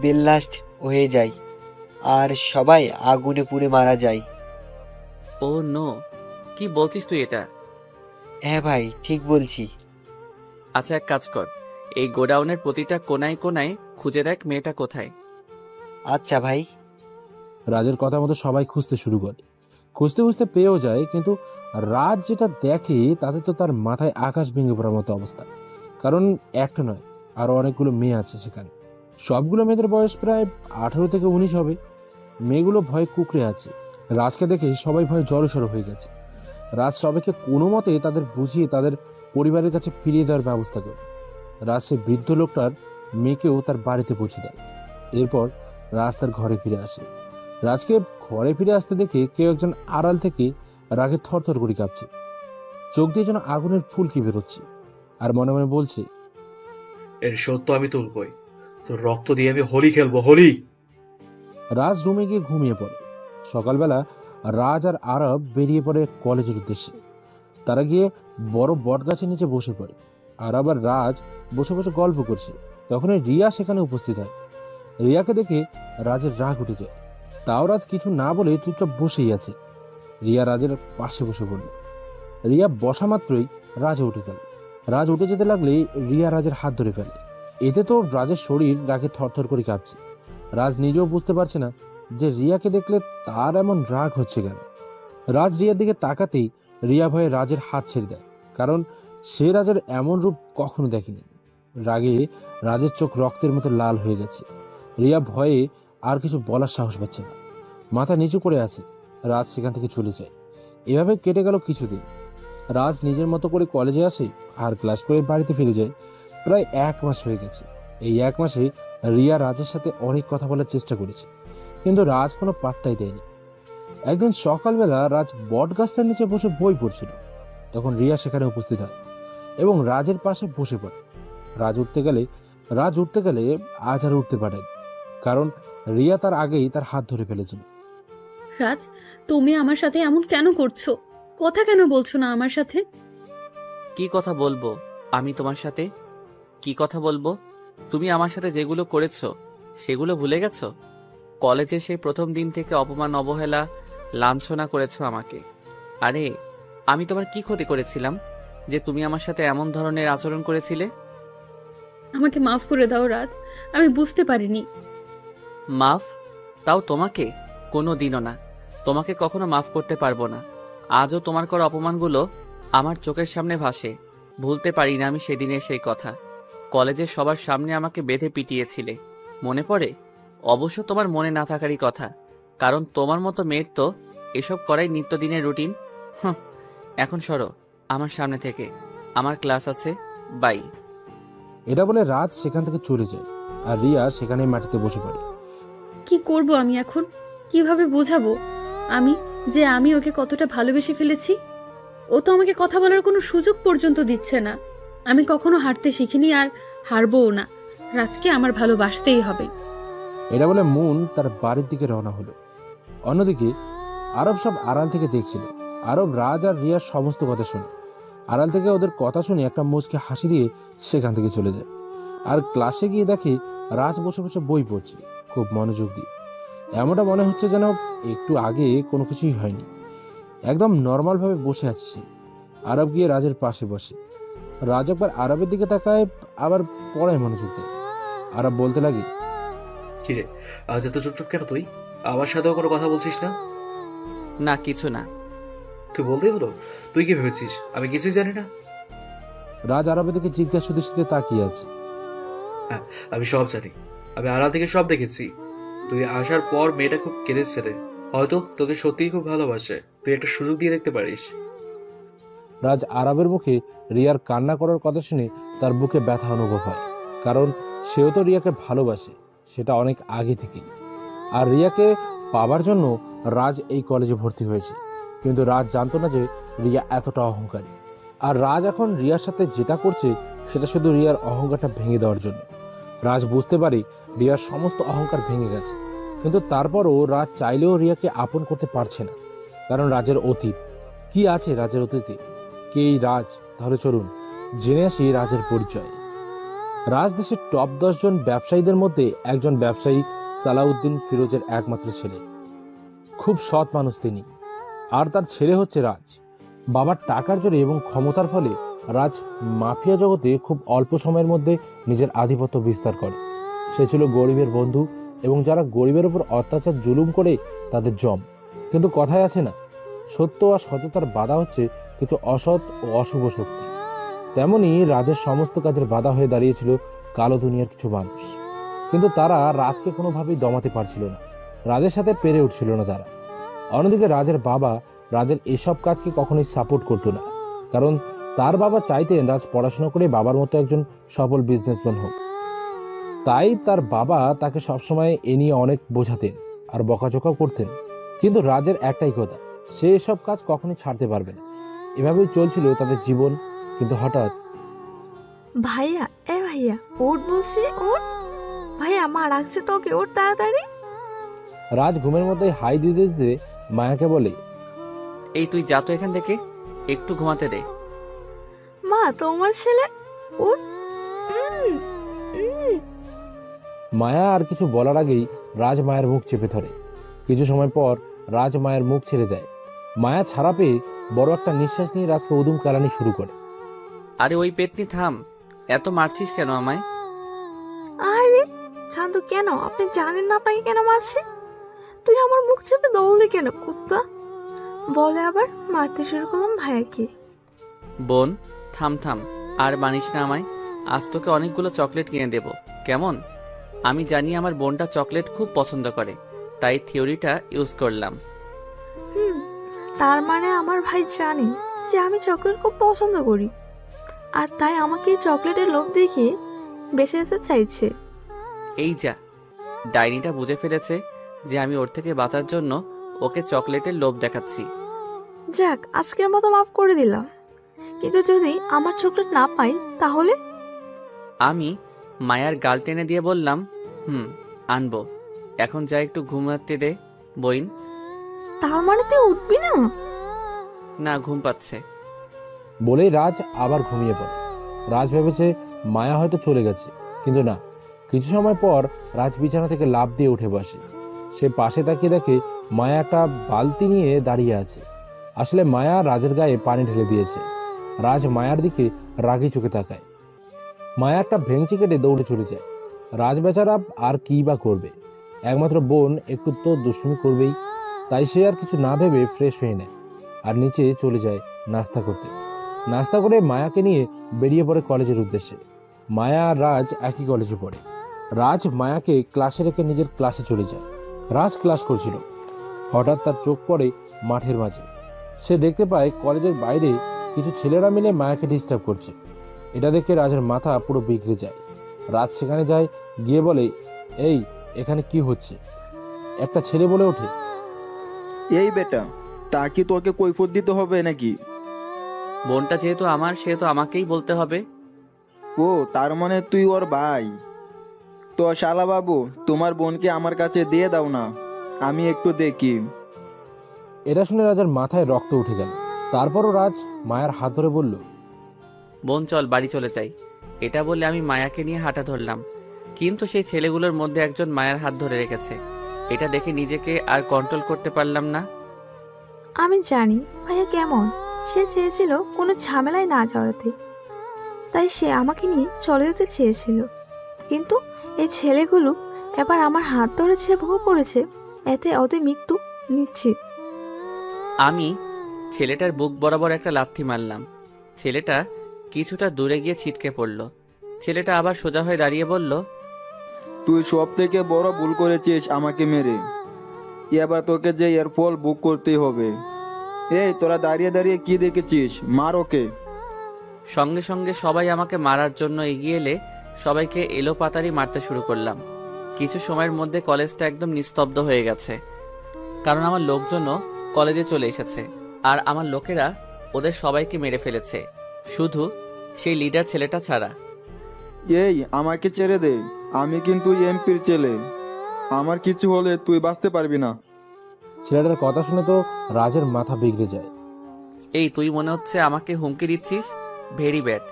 বেল্লাস্ট হয়ে যায়, আর সবাই আগুনে পুড়ে মারা যায়। ও নো, কি বলছিস তুই এটা? হ্যাঁ ভাই, ঠিক বলছি। আচ্ছা, এক কাজ কর, এই গোডাউনের প্রতিটা কোনায় কোনায় খুঁজে দেখ মেয়েটা কোথায়। আচ্ছা ভাই। রাজের কথা মতো সবাই খুঁজতে শুরু করে। খুঁজতে খুঁজতে পেয়েও যায়, কিন্তু রাজ যেটা দেখে তাতে তো তার মাথায় আকাশ ভেঙে পড়ার মতো অবস্থা। কারণ একটা নয়, আরো অনেকগুলো মেয়ে আছে সেখানে। সবগুলো মেয়েদের বয়স প্রায় 18 থেকে 19 হবে। মেয়েগুলো ভয়ে কুকড়ে আছে। রাজকে দেখে সবাই ভয়ে জড়সড় হয়ে গেছে। রাজ সবাইকে কোনো মতে তাদের বুঝিয়ে তাদের পরিবারের কাছে ফিরিয়ে দেওয়ার ব্যবস্থা করে। রাজ সে বৃদ্ধ লোকটার মেয়েকেও তার বাড়িতে পৌঁছে দেয়। এরপর রাজ তার ঘরে ফিরে আসে। রাজকে ঘরে ফিরে আসতে দেখে কেউ একজন আড়াল থেকে রাগে থরথর করে কাঁপছে। চোখ দিয়ে যেন আগুনের ফুলকি বেরোচ্ছে, আর মনে মনে বলছে, এর সত্য আমি তুলবই, তোর রক্ত দিয়ে আমি হোলি খেলবো, হোলি। রাজ রুমে গিয়ে ঘুমিয়ে পড়ে। সকালবেলা রাজ আর আরব বেরিয়ে পড়ে কলেজের উদ্দেশ্যে। তারা গিয়ে বড় বট গাছের নিচে বসে পড়ে। আরব আর রাজ বসে বসে গল্প করছে। তখনই রিয়া সেখানে উপস্থিত হয়। রিয়াকে দেখে রাজের রাগ উঠে যায়। তাও রাজ কিছু না বলে চুপচাপ বসেই আছে। রিয়া রাজের পাশে বসে পড়ল। রিয়া বসা মাত্রই রাজ উঠে গেল। রাজ উঠে যেতে লাগলে রিয়া রাজের হাত ধরে ফেলে। এতে তো রাজের শরীর রাগে থরথর করে কাঁপছে। রাজ নিজেও বুঝতে পারছে না যে রিয়াকে দেখলে তার এমন রাগ হচ্ছে কেন। রাজ রিয়ার দিকে তাকাতেই রিয়া ভয়ে রাজের হাত ছেড়ে দেয়, কারণ সে রাজের এমন রূপ কখনো দেখেনি। রাগে রাজের চোখ রক্তের মতো লাল হয়ে গেছে। রিয়া ভয়ে আর কিছু বলার সাহস পাচ্ছে না, মাথা নিচু করে আছে। রাজ সেখান থেকে চলে যায়। এভাবে কেটে গেল কিছুদিন। রাজ নিজের মতো করে কলেজে আসে আর ক্লাস করে বাড়িতে ফিরে যায়। প্রায় 1 মাস হয়ে গেছে। এই 1 মাসে রিয়া রাজের সাথে অনেক কথা বলার চেষ্টা করেছে, কিন্তু রাজ কোনো পাত্তাই দেয়নি। একদিন সকালবেলা রাজ বট গাছটার নিচে বসে বই পড়ছিল। তখন রিয়া সেখানে উপস্থিত হয় এবং রাজের পাশে বসে পড়ে। রাজ উঠতে গেলে আজ আর উঠতে পারেন, কারণ রিয়া তার আগেই তার হাত ধরে ফেলেছিল। রাজ, তুমি আমার সাথে এমন কেন করছো? কথা কেন বলছো না আমার সাথে? কি কথা বলবো আমি তোমার সাথে? কি কথা বলবো? তুমি আমার সাথে যেগুলো করেছো সেগুলো ভুলে গেছো? কলেজে সেই প্রথম দিন থেকে অপমান, অবহেলা, লাঞ্ছনা করেছো আমাকে। আরে আমি তোমার কি ক্ষতি করেছিলাম যে তুমি আমার সাথে এমন ধরনের আচরণ করেছিলে? আমাকে মাফ করে দাও রাজ, আমি বুঝতে পারিনি। মাফ? তাও তোমাকে? কোনো দিনও না। তোমাকে কখনো মাফ করতে পারবো না। আজও তোমার করা অপমানগুলো আমার চোখের সামনে ভাসে। ভুলতে পারি না আমি সেদিনের সেই কথা। কলেজের সবার সামনে আমাকে বেঁধে পিটিয়েছিলে, মনে পড়ে? অবশ্য তোমার মনে না থাকারই কথা, কারণ তোমার মতো মেয়ের তো এসব করাই নিত্যদিনের রুটিন। এখন সরো আমার সামনে থেকে, আমার ক্লাস আছে, বাই। এটা বলে রাজ সেখান থেকে চলে যায় আর রিয়া সেখানে মাটিতে বসে পড়ে। কি করব আমি এখন? কিভাবে বোঝাবো আমি ওকে কতটা ভালোবেসে ফেলেছি? ও তো আমাকে কথা বলার কোনো সুযোগ পর্যন্ত দিচ্ছে না। আমি কখনো হারতে শিখিনি, আর হারবও না। রাজকে আমার ভালোবাসতেই হবে। এটা বলে মুন তার বাড়ির দিকে রওনা হলো। অন্যদিকে আরব সব আড়াল থেকে দেখছিল। আরব রাজ আর রিয়ার সমস্ত কথা শুনে, আড়াল থেকে ওদের কথা শুনে একটা মুচকে হাসি দিয়ে সেখান থেকে চলে যায়। আর ক্লাসে গিয়ে দেখে রাজ বসে বসে বই পড়ছে খুব মনোযোগ দিয়ে। এমনটা মনে হচ্ছে যেন একটু আগে কোনো কিছুই হয়নি, একদম নর্মালভাবে বসে আছে সে। আরব গিয়ে রাজের পাশে বসে। রাজ একবার আরবের দিকে তাকায়, আবার পড়ায় মনোযোগ দেয়। আরব বলতে লাগে, কিরে আজ এত চুপচাপ কেন? তুই আমার সাথেও কোনো কথা বলছিস না? না কিছু না। তুই বলতেই হলো, তুই কি ভেবেছিস আমি কিছুই জানি না? রাজ আরবের দিকে জিজ্ঞাসা দৃষ্টিতে তাকিয়ে আছে। হ্যাঁ আমি সব জানি, আমি আড়াল থেকে সব দেখেছি। তুই আসার পর মেয়েটা খুব কেঁদেছে রে, হয়তো তোকে সত্যিই খুব ভালোবাসে। তুই একটা সুযোগ দিয়ে দেখতে পারিস। রাজ আরবের মুখে রিয়ার কান্না করার কথা শুনে তার বুকে ব্যথা অনুভব হয়, কারণ সেও তো রিয়াকে ভালোবাসে, সেটা অনেক আগে থেকেই। আর রিয়াকে পাবার জন্য রাজ এই কলেজে ভর্তি হয়েছে। কিন্তু রাজ জানতো না যে রিয়া এতটা অহংকারী। আর রাজ এখন রিয়ার সাথে যেটা করছে সেটা শুধু রিয়ার অহংকারটা ভেঙে দেওয়ার জন্য। রাজ বুঝতে পারে রিয়ার সমস্ত অহংকার ভেঙে গেছে, কিন্তু তারপরও রাজ চাইলেও রিয়াকে আপন করতে পারছে না, কারণ রাজের অতীত কি আছে। রাজের অতীতে কে এই রাজ? তাহলে চলুন জেনে আসি রাজের পরিচয়। রাজ দেশের টপ 10 জন ব্যবসায়ীদের মধ্যে একজন ব্যবসায়ী সালাউদ্দিন ফিরোজের একমাত্র ছেলে। খুব সৎ মানুষ তিনি, আর তার ছেলে হচ্ছে রাজ। বাবার টাকার জোরে এবং ক্ষমতার ফলে রাজ মাফিয়া জগতে খুব অল্প সময়ের মধ্যে নিজের আধিপত্য বিস্তার করে। সে ছিল গরিবের বন্ধু এবং যারা গরিবের উপর অত্যাচার জুলুম করে তাদের জম। কিন্তু কথায় আছে না, সত্য আর সততার বাধা হচ্ছে কিছু অসৎ ও অশুভ শক্তি। তেমনি রাজের সমস্ত কাজের বাধা হয়ে দাঁড়িয়েছিল কালো দুনিয়ার কিছু মানুষ, কিন্তু তারা রাজকে কোনোভাবেই দমাতে পারছিল না, রাজের সাথে পেরে উঠছিল না তারা। অন্যদিকে রাজের বাবা রাজের এসব কাজকে কখনোই সাপোর্ট করতো না, কারণ তার বাবা চাইতেন রাজ পড়াশোনা করে বাবার মতো একজন সফল বিজনেসম্যান হোক। তাই তার বাবা তাকে সবসময় এ নিয়ে অনেক বোঝাতেন আর বকাঝকাও করতেন। কিন্তু রাজের একটাই কথা, সে এসব কাজ কখনোই ছাড়তে পারবে না। এভাবেই চলছিল তাদের জীবন। কিন্তু হঠাৎ, ভাইয়া ভাইয়া ওঠ বলছি, ওঠ ভাইয়া, মা রাখছে তোকে, ওঠ তাড়াতাড়ি। রাজ ঘুমের মধ্যে হাই দিতে দিতে মায়াকে বলে, এই তুই যা তো এখান থেকে, একটু ঘুমাতে দে। মা তোমার ছেলে, ওঠ। মায়া আর কিছু বলার আগেই রাজ মায়ের মুখ চেপে ধরে। কিছু সময় পর রাজ মায়ের মুখ ছেড়ে দেয়। মায়া ছাড়া পেয়ে বড় একটা নিঃশ্বাস নিয়ে রাজকে উদুম কালানি শুরু করে। আরে ওই পেতনি থাম, এত মারছিস কেন আমায়? আরে শান্ত, কেন? আপনি জানেন না আপনাকে কেন মারছে? তুই আমার মুখ চেপে দৌড়লি কেন কুত্তা? বলে আবার মারতে শুরু করলাম ভাইয়াকে। বোন থাম থাম, আর মানিস না আমায়। আজ তোকে অনেকগুলো চকলেট কিনে দেব, কেমন? আমি জানি আমার বোনটা চকলেট খুব পছন্দ করে, তাই থিওরিটা ইউজ করলাম। তার মানে আমার ভাই জানে যে আমি চকলেট খুব পছন্দ করি, আর তাই আমাকে চকলেটের লোভ দেখিয়ে বেঁচে যেতে চাইছে। এই যা, ডাইনিটা বুঝে ফেলেছে যে আমি ওর থেকে বাঁচার জন্য ওকে চকলেটের লোভ দেখাচ্ছি। যাক, আজকের মতো মাফ করে দিলাম, কিন্তু যদি আমার চকলেট না পাই তাহলে? আমি মায়ার গাল টেনে দিয়ে বললাম, আনবো। এখন যা একটু ঘুমাতে দে বইন। তার মানে তুই উঠবি না? না, ঘুম পাচ্ছে। বলেই রাজ আবার ঘুমিয়ে পড়ে। রাজ ভেবেছে মায়া হয়তো চলে গেছে, কিন্তু না। কিছু সময় পর রাজ বিছানা থেকে লাফ দিয়ে উঠে বসে। সে পাশে তাকিয়ে দেখে মায়া একটা বালতি নিয়ে দাঁড়িয়ে আছে। আসলে মায়া রাজের গায়ে পানি ঢেলে দিয়েছে। রাজ মায়ার দিকে রাগি চোখে তাকায়। মায়া একটা ভেঙচি কেটে দৌড়ে চলে যায়। রাজ বেচারা আর কি বা করবে, একমাত্র বোন একটু তো দুষ্টুমি করবেই। তাই সে আর কিছু না ভেবে ফ্রেশ হয়ে নেয় আর নিচে চলে যায় নাস্তা করতে। নাস্তা করে মায়াকে নিয়ে বেরিয়ে পড়ে কলেজের উদ্দেশ্যে। মায়া আর রাজ একই কলেজে পড়ে। রাজ মায়াকে ক্লাসে রেখে নিজের ক্লাসে চলে যায়। রাজ ক্লাস করছিল, হঠাৎ তার চোখ পড়ে মাঠের মাঝে। সে দেখতে পায় কলেজের বাইরে কিছু ছেলেরা মিলে মায়াকে ডিস্টার্ব করছে। এটা দেখে রাজের মাথা পুরো বিগড়ে যায়। রাজ সেখানে যায়, গিয়ে বলে, এই এখানে কি হচ্ছে? একটা ছেলে বলে ওঠে, এই বেটা, তা কি তোকে কৈফিয়ত দিতে হবে নাকি? বোনটা যেহেতু আমার, সেহেতু আমাকেই বলতে হবে। ও তার মানে তুই ওর ভাই। তো শালা বাবু, তোমার বোনকে আমার কাছে দিয়ে দাও না, আমি একটু দেখি। এটা শুনে রাজের মাথায় রক্ত উঠে গেল। তারপরও রাজ মায়ার হাত ধরে বলল, বোন চল বাড়ি চলে যাই। এটা বলে আমি মায়াকে নিয়ে হাঁটা ধরলাম, কিন্তু সেই ছেলেগুলোর মধ্যে একজন মায়ার হাত ধরে রেখেছে। এটা দেখে নিজেকে আর কন্ট্রোল করতে পারলাম না। আমি জানি ভাইয়া কেমন, সে চেয়েছিল কোনো ঝামেলায় না জড়াতে, তাই সে আমাকে নিয়ে চলে যেতে চেয়েছিল। কিন্তু এই ছেলেগুলো এবার আমার হাত ধরেছে, ভোগ করেছে, এতে ওদের মৃত্যু নিশ্চিত। আমি ছেলেটার বুক বরাবর একটা লাথি মারলাম। ছেলেটা কিছুটা দূরে গিয়ে ছিটকে পড়ল। ছেলেটা আবার সোজা হয়ে দাঁড়িয়ে বলল, তুই সব থেকে বড় ভুল করেছিস আমাকে মেরে। এবার তোকে যে এর ফল বুক করতেই হবে। এই তোরা দাঁড়িয়ে দাঁড়িয়ে কি দেখেছিস, মার ওকে। সঙ্গে সঙ্গে সবাই আমাকে মারার জন্য এগিয়ে এলে সবাইকে এলোপাতাড়ি মারতে শুরু করলাম। কিছু সময়ের মধ্যে কলেজটা একদম নিস্তব্ধ হয়ে গেছে, কারণ আমার লোকজনও কলেজে চলে এসেছে আর আমার লোকেরা ওদের সবাইকে মেরে ফেলেছে, শুধু সেই লিডার ছেলেটা ছাড়া। এই আমাকে ছেড়ে দে, আমি কিন্তু এমপির ছেলে, আমার কিছু হলে তুই বাঁচতে পারবি না। ছেলেটার কথা শুনে তো রাজের মাথা বিগড়ে যায়। এই তুই মনে হচ্ছে আমাকে হুমকি দিচ্ছিস? Very bad.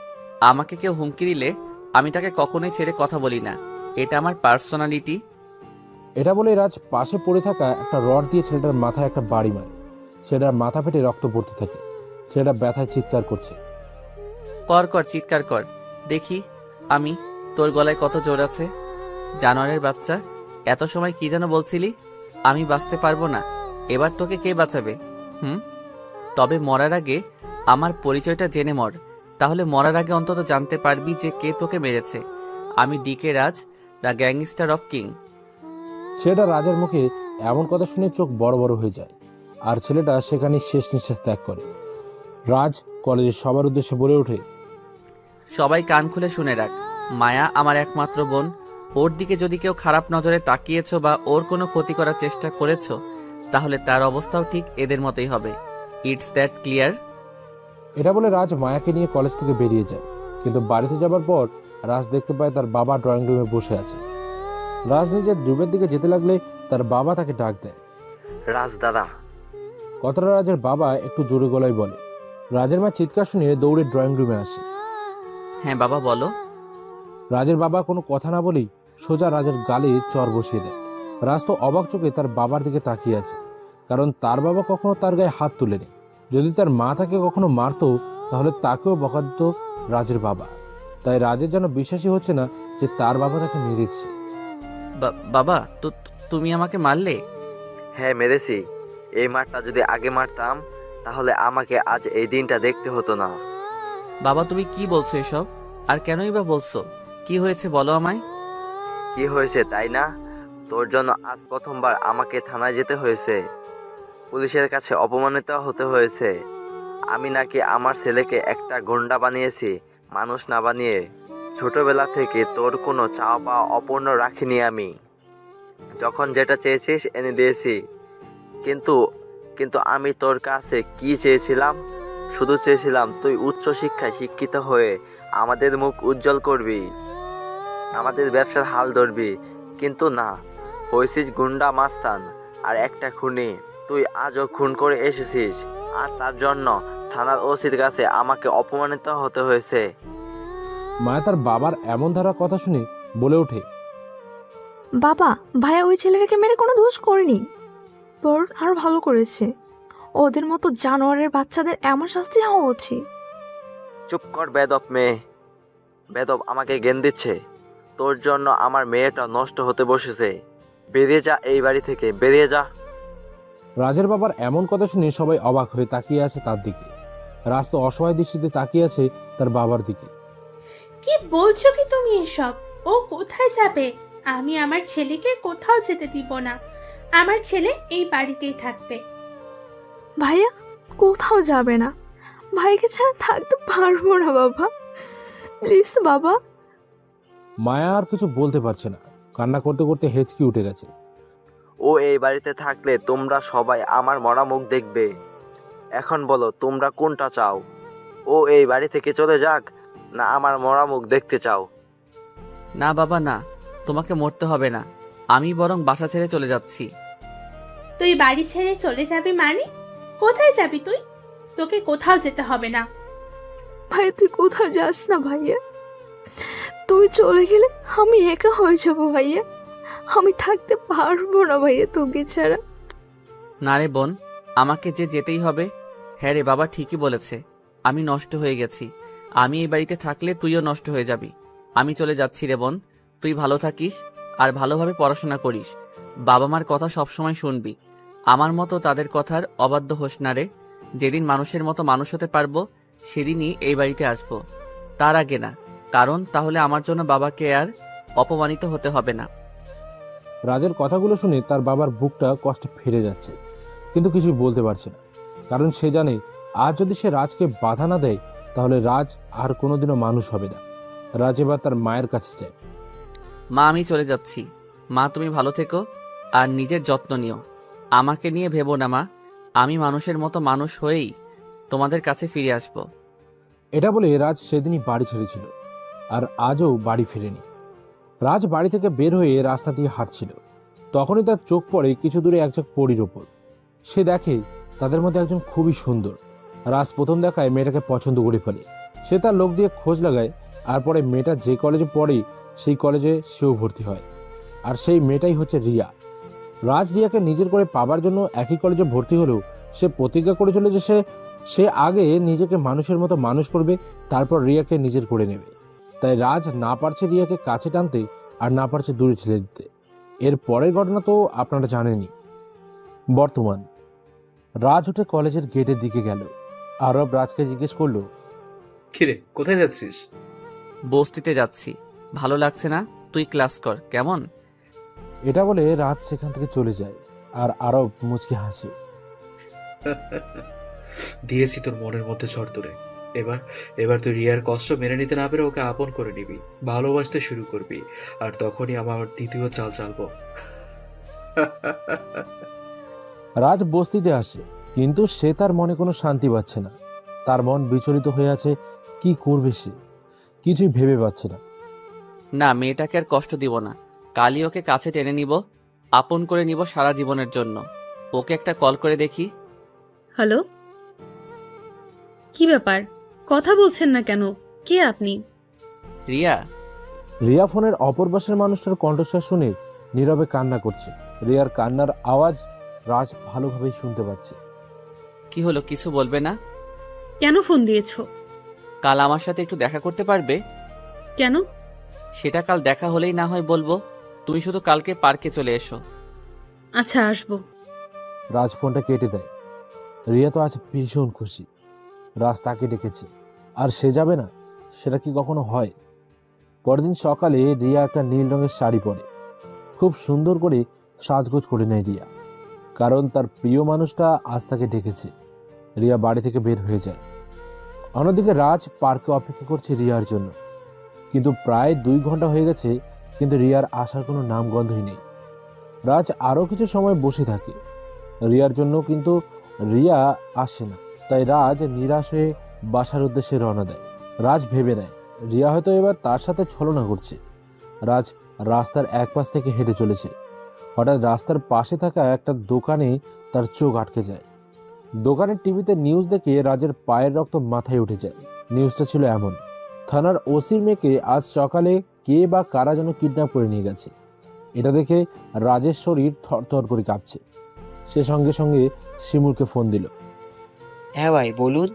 আমাকে কেউ হুমকি দিলে আমি তাকে কখনোই ছেড়ে কথা বলি না, এটা আমার পার্সোনালিটি। এটা বলে রাজ পাশে পড়ে থাকা একটা রড দিয়ে ছেলেটার মাথায় একটা বাড়ি মারে। ছেলেটার মাথা ফেটে রক্ত পড়তে থাকে। ছেলেটা ব্যথায় চিৎকার করছে। কর কর, চিৎকার কর, দেখি আমি তোর গলায় কত জোর আছে। জানোয়ারের বাচ্চা, এত সময় কি যেন বলছিলি? আমি বাঁচতে পারবো না, এবার তোকে কে বাঁচাবে? তবে মরার আগে আমার পরিচয়টা জেনে মর, তাহলে মরার আগে অন্তত জানতে পারবি যে কে তোকে মেরেছে। আমি DK Raj, the gangster of king. ছেলেটা রাজের মুখে এমন কথা শুনে চোখ বড় বড় হয়ে যায়, আর ছেলেটা সেখানে শেষ নিঃশ্বাস ত্যাগ করে। রাজ কলেজের সবার উদ্দেশ্যে বলে ওঠে, সবাই কান খুলে শুনে রাখ, মায়া আমার একমাত্র বোন। ওর দিকে যদি কেউ খারাপ নজরে তাকিয়েছ বা ওর কোনো ক্ষতি করার চেষ্টা করেছ, তাহলে তার অবস্থাও ঠিক এদের মতোই হবে। It's that clear? এটা বলে রাজ মায়াকে নিয়ে কলেজ থেকে বেরিয়ে যায়। কিন্তু বাড়িতে যাবার পর রাজ দেখতে পায় তার বাবা ড্রয়িং রুমে বসে আছে। রাজ নিজের রুমের দিকে যেতে লাগলে তার বাবা তাকে ডাক দেয়, রাজ দাদা। কথাটা রাজের বাবা একটু জোরে গলায় বলে। রাজের মা চিৎকার শুনে দৌড়ে ড্রয়িং রুমে আসে। হ্যাঁ বাবা বলো। রাজের বাবা কোনো কথা না বলেই সোজা রাজের গালে চর বসিয়ে দেয়। রাজ তো অবাক চোখে তার বাবার দিকে তাকিয়ে আছে, কারণ তার বাবা কখনো তার গায়ে হাত তুলেনি। যদি তার মা তাকে কখনো মারতো তাহলে তাকেও বকা দিত রাজের বাবা। তাই রাজের যেন বিশ্বাসই হচ্ছে না যে তার বাবা তাকে মেরেছে। বাবা, তুমি আমাকে মারলে? হ্যাঁ মেরেছি। এই মারটা যদি আগে মারতাম তাহলে আমাকে আজ এই দিনটা দেখতে হতো না। বাবা তুমি কি বলছো এসব? আর কেনই বা বলছো? কি হয়েছে বলো আমায়। কি হয়েছে তাই না? তোর জন্য আজ প্রথমবার আমাকে থানায় যেতে হয়েছে, পুলিশের কাছে অপমানিত হতে হয়েছে। আমি নাকি আমার ছেলেকে একটা গুন্ডা বানিয়েছি, মানুষ না বানিয়ে। ছোটবেলা থেকে তোর কোনো চাওয়া পাওয়া অপূর্ণ রাখিনি আমি। যখন যেটা চেয়েছিস এনে দিয়েছি, কিন্তু আমি তোর কাছে কি চেয়েছিলাম? শুধু চেয়েছিলাম তুই উচ্চ শিক্ষায় শিক্ষিত হয়ে আমাদের মুখ উজ্জ্বল করবি, আমাদের ব্যবসার হাল ধরবি। কিন্তু না, হয়েছিস গুন্ডা মাস্তান আর একটা খুনি। তুই আজও খুন করে এসেছিস, আর তার জন্য থানার ওসির কাছে আমাকে অপমানিত হতে হয়েছে। মায়া তার বাবার এমন ধারা কথা শুনে বলে ওঠে, বাবা, ভাইয়া ওই ছেলেটাকে মেরে কোনো দোষ করেনি, তোর আরো ভালো করেছে। ওদের মতো জানোয়ারের বাচ্চাদের এমন শাস্তি হওয়া উচিত। চুপ কর বেদব মেয়ে। বেদব আমাকে জ্ঞান দিচ্ছে। তোর জন্য আমার মেয়েটা নষ্ট হতে বসেছে। বেরিয়ে যা এই বাড়ি থেকে, বেরিয়ে যা। রাজের বাবার এমন কথা শুনে সবাই অবাক হয়ে তাকিয়ে আছে তার দিকে। রাজ তো অসহায় দৃষ্টিতে তাকিয়ে আছে তার বাবার দিকে। কি বলছো কি তুমি এসব? ও কোথায় যাবে? আমি আমার ছেলেকে কোথাও যেতে দিব না। আমার ছেলে এই বাড়িতেই থাকবে। ভাইয়া কোথাও যাবে না, ভাইকে ছাড়া থাকতে পারবো না বাবা, প্লিজ বাবা। মায়া আর কিছু বলতে পারছে না, কান্না করতে করতে হেঁচকি উঠে গেছে। ও এই বাড়িতে থাকলে তোমরা সবাই আমার মরা মুখ দেখবে। এখন বলো তোমরা কোনটা চাও? ও এই বাড়ি থেকে চলে যাক, না আমার মরা মুখ দেখতে চাও? না বাবা না, তোমাকে মরতে হবে না, আমি বরং বাসা ছেড়ে চলে যাচ্ছি। তুই বাড়ি ছেড়ে চলে যাবি মানে? কোথায় যাবি তুই? তোকে কোথাও যেতে হবে না। ভাইয়া তুই কোথাও যাস না ভাইয়া, তুই চলে গেলে আমি একা হয়ে যাবো ভাইয়া, আমি থাকতে পারবো না ভাইয়া তোকে ছাড়া। না রে বোন, আমাকে যে যেতেই হবে। হ্যাঁ রে বাবা, ঠিকই বলেছে, আমি নষ্ট হয়ে গেছি, আমি এই বাড়িতে থাকলে তুইও নষ্ট হয়ে যাবি। আমি চলে যাচ্ছি রে বোন, তুই ভালো থাকিস আর ভালোভাবে পড়াশোনা করিস। বাবা মার কথা সবসময় শুনবি, আমার মতো তাদের কথার অবাধ্য হোস না রে। যেদিন মানুষের মতো মানুষ হতে পারবো সেদিনই এই বাড়িতে আসবো, তার আগে না, কারণ তাহলে আমার জন্য বাবাকে আর অপমানিত হতে হবে না। রাজের কথাগুলো শুনে তার বাবার বুকটা কষ্টে ফেটে যাচ্ছে, কিন্তু কিছুই বলতে পারছে না, কারণ সে জানে আজ যদি সে রাজকে বাধা না দেয় তাহলে রাজ আর কোনোদিনও মানুষ হবে না। রাজ এবার তার মায়ের কাছে যায়। মা আমি চলে যাচ্ছি, মা তুমি ভালো থেকো আর নিজের যত্ন নিও। আমাকে নিয়ে ভেবো না মা, আমি মানুষের মতো মানুষ হয়েই তোমাদের কাছে ফিরে আসব। এটা বলে রাজ সেদিনই বাড়ি ছেড়েছিল আর আজও বাড়ি ফেরেনি। রাজ বাড়ি থেকে বের হয়ে রাস্তা দিয়ে হাঁটছিল, তখনই তার চোখ পড়ে কিছু দূরে একজন পরীর ওপর। সে দেখে তাদের মধ্যে একজন খুবই সুন্দর। রাজ প্রথম দেখায় মেয়েটাকে পছন্দ করে ফেলে। সে তার লোক দিয়ে খোঁজ লাগায়, আর পরে মেয়েটা যে কলেজে পড়ে সেই কলেজে সেও ভর্তি হয়, আর সেই মেয়েটাই হচ্ছে রিয়া। রাজ রিয়াকে নিজের করে পাবার জন্য একই কলেজে ভর্তি হলেও সে প্রতিজ্ঞা করেছিল যে সে আগে নিজেকে মানুষের মতো মানুষ করবে, তারপর রিয়াকে নিজের করে নেবে। তাই রাজ না পারছে রিয়াকে কাছে টানতে আর না পারছে দূরে ঠেলে দিতে। এর পরের ঘটনা তো আপনারা জানেনই। বর্তমান রাজ উঠে কলেজের গেটের দিকে গেল। আরব রাজকে জিজ্ঞেস করলো, কিরে কোথায় যাচ্ছিস? বস্তিতে যাচ্ছি, ভালো লাগছে না, তুই ক্লাস কর কেমন? এটা বলে রাজ সেখান থেকে চলে যায়, আর আরব মুচকি হাসে। দিয়েছি তোর মনের মধ্যে ঝড় তোরে। এবার তুই রিয়ার কষ্ট মেনে নিতে না পেরে ওকে আপন করে নিবি, ভালোবাসতে শুরু করবি, আর তখনই আমার দ্বিতীয় চাল চালবো। রাজ বস্তিতে আসে, কিন্তু সে তার মনে কোনো শান্তি পাচ্ছে না। তার মন বিচলিত হয়ে আছে, কি করবে সে কিছুই ভেবে পাচ্ছে না। না, মেয়েটাকে আর কষ্ট দিব না, কালই ওকে কাছে টেনে নিব, আপন করে নিব সারা জীবনের জন্য। ওকে একটা কল করে দেখি। হ্যালো, কি ব্যাপার, কথা বলছেন না কেন? কে আপনি? রিয়া। রিয়া ফোনের অপর পাশের মানুষটার কণ্ঠস্বর শুনে নীরবে কান্না করছে। রিয়ার কান্নার আওয়াজ রাজ ভালোভাবেই শুনতে পাচ্ছে। কি হলো, কিছু বলবে না? কেন ফোন দিয়েছো? কাল আমার সাথে একটু দেখা করতে পারবে? কেন? সেটা কাল দেখা হলেই না হয় বলবো, তুমি শুধু কালকে পার্কে চলে এসো। আচ্ছা, আসবো। রাজ ফোনটা কেটে দেয়। রিয়া তো আজ ভীষণ খুশি, রাজ তাকে ডেকেছে আর সে যাবে না, সেটা কি কখনো হয়? পরদিন সকালে রিয়া একটা নীল রঙের শাড়ি পরে খুব সুন্দর করে সাজগোজ করে নেয় রিয়া, কারণ তার প্রিয় মানুষটা আজ তাকে ডেকেছে। রিয়া বাড়ি থেকে বের হয়ে যায়। অন্যদিকে রাজ পার্কে অপেক্ষা করছে রিয়ার জন্য, কিন্তু প্রায় 2 ঘন্টা হয়ে গেছে, কিন্তু রিয়ার আসার কোনো নামগন্ধই নেই। রাজ আরও কিছু সময় বসে থাকে রিয়ার জন্য, কিন্তু রিয়া আসে না। তাই রাজ নিরাশ হয়ে বাসার উদ্দেশ্যে রওনা দেয়। রাজ ভেবে নেয় রিয়া হয়তো এবার তার সাথে ছলনা করছে। রাজ রাস্তার এক পাশ থেকে হেঁটে চলেছে। হঠাৎ রাস্তার পাশে থাকা একটা দোকানে তার চোখ আটকে যায়। দোকানের টিভিতে নিউজ দেখে রাজের পায়ের রক্ত মাথায় উঠে যায়। নিউজটা ছিল এমন, থানার ওসির মেয়েকে আজ সকালে কে বা কারা যেন কিডন্যাপ করে নিয়ে গেছে। এটা দেখে রাজের শরীর থরথর করে কাঁপছে। সে সঙ্গে সঙ্গে শিমুলকে ফোন দিল। হ্যাঁ ভাই বলুন।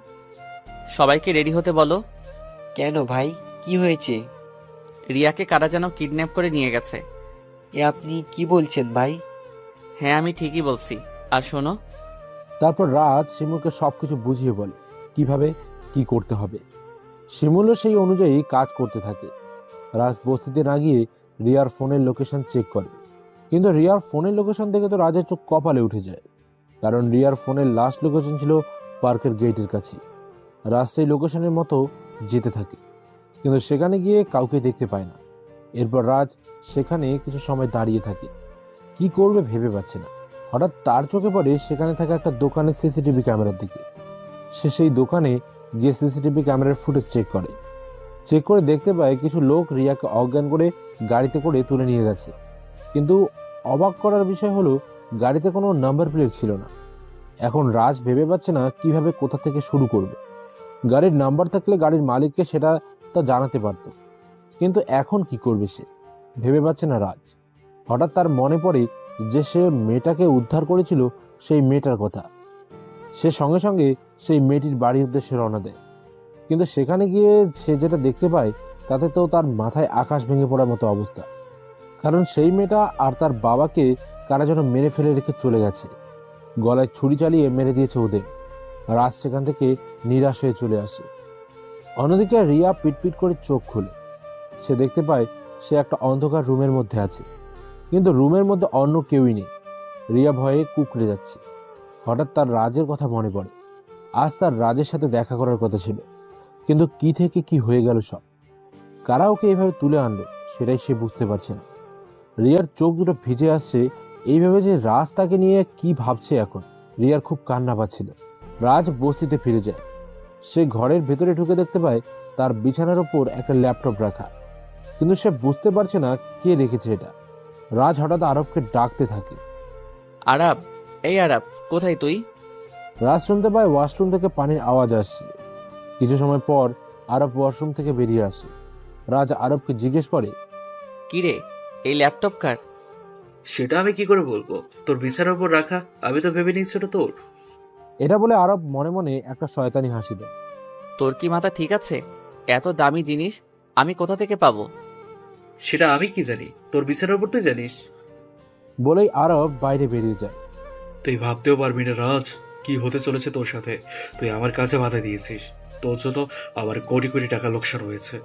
সবাইকে রেডি হতে বলো। কেন ভাই, কি হয়েছে? রিয়াকে কারা যেন কিডন্যাপ করে নিয়ে গেছে। এ আপনি কি বলছেন ভাই? হ্যাঁ আমি ঠিকই বলছি, আর শোনো। তারপর রাজ শিমুলকে সবকিছু বুঝিয়ে বলে কিভাবে কি করতে হবে। শিমুলও সেই অনুযায়ী কাজ করতে থাকে। রাজ বস্তিতে না গিয়ে রিয়ার ফোনের লোকেশন চেক করে, কিন্তু রিয়ার ফোনের লোকেশন দেখে তো রাজের চোখ কপালে উঠে যায়, কারণ রিয়ার ফোনের লাস্ট লোকেশন ছিল পার্কের গেটের কাছে। রাজ সেই লোকেশনের মতো যেতে থাকে, কিন্তু সেখানে গিয়ে কাউকে দেখতে পায় না। এরপর রাজ সেখানে কিছু সময় দাঁড়িয়ে থাকে, কি করবে ভেবে পাচ্ছে না। হঠাৎ তার চোখে পড়ে সেখানে থাকা একটা দোকানের সিসিটিভি ক্যামেরার দিকে। সে সেই দোকানে গিয়ে সিসিটিভি ক্যামেরার ফুটেজ চেক করে। চেক করে দেখতে পায় কিছু লোক রিয়াকে অজ্ঞান করে গাড়িতে করে তুলে নিয়ে গেছে। কিন্তু অবাক করার বিষয় হলো গাড়িতে কোনো নাম্বার প্লেট ছিল না। এখন রাজ ভেবে পাচ্ছে না কিভাবে কোথা থেকে শুরু করবে। গাড়ির নাম্বার থাকলে গাড়ির মালিককে সেটা তা জানাতে পারত, কিন্তু এখন কি করবে সে ভেবে পাচ্ছে না রাজ। হঠাৎ তার মনে পড়ে যে সে মেয়েটাকে উদ্ধার করেছিল, সেই মেয়েটার কথা। সে সঙ্গে সঙ্গে সেই মেয়েটির বাড়ির উদ্দেশ্যে রওনা দেয়। কিন্তু সেখানে গিয়ে সে যেটা দেখতে পায় তাতে তো তার মাথায় আকাশ ভেঙে পড়ার মতো অবস্থা। কারণ সেই মেয়েটা আর তার বাবাকে কারা যেন মেরে ফেলে রেখে চলে গেছে, গলায় ছুরি চালিয়ে মেরে দিয়েছে ওদের। রাজ সেখান থেকে নিরাশ হয়ে চলে আসে। অন্যদিকে রিয়া পিটপিট করে চোখ খুলে সে দেখতে পায় সে একটা অন্ধকার রুমের মধ্যে আছে, কিন্তু রুমের মধ্যে অন্য কেউই নেই। রিয়া ভয়ে কুঁকড়ে যাচ্ছে। হঠাৎ তার রাজের কথা মনে পড়ে। আজ তার রাজের সাথে দেখা করার কথা ছিল, কিন্তু কি থেকে কি হয়ে গেল সব। কারা ওকে এইভাবে তুলে আনলো সেটাই সে বুঝতে পারছে না। রিয়ার চোখ দুটো ভিজে আসছে এইভাবে যে রাজ তাকে নিয়ে কি ভাবছে। এখন রিয়ার খুব কান্না পাচ্ছিল। রাজ বস্তিতে ফিরে যায়। সে ঘরের ভেতরে ঢুকে দেখতে পায় তার বিছানার ওপর একটা ল্যাপটপ রাখা, কিন্তু সে বুঝতে পারছে না কে রেখেছে এটা। রাজ হঠাৎ আরবকে ডাকতে থাকে। আরব, এই আরব, কোথায় তুই? রাজ শুনতে পায় ওয়াশরুম থেকে পানির আওয়াজ আসছে। কিছু সময় পর আরব ওয়াশরুম থেকে বেরিয়ে আসে। রাজ আরবকে জিজ্ঞেস করে, কিরে, এই ল্যাপটপ কার? সেটা আমি কি করে বলবো? তোর বিছানার উপর রাখা, আমি তো ভেবে নিয়েছি ওটা তোর। এটা বলে আরব মনে মনে একটা শয়তানি হাসি দেয়। তোর কি মাথা ঠিক আছে? এত দামি জিনিস আমি কোথা থেকে পাবো? সেটা আমি কি জানি, তোর বিছানার উপর তুই জানিস। বলেই আরব বাইরে বেরিয়ে যায়। তুই ভাবতেও পারবি না রাজ, কি হতে চলেছে তোর সাথে। তুই আমার কাছে বাধা দিয়েছিস, তোর জন্য আমার কোটি কোটি টাকা লোকসান হয়েছে।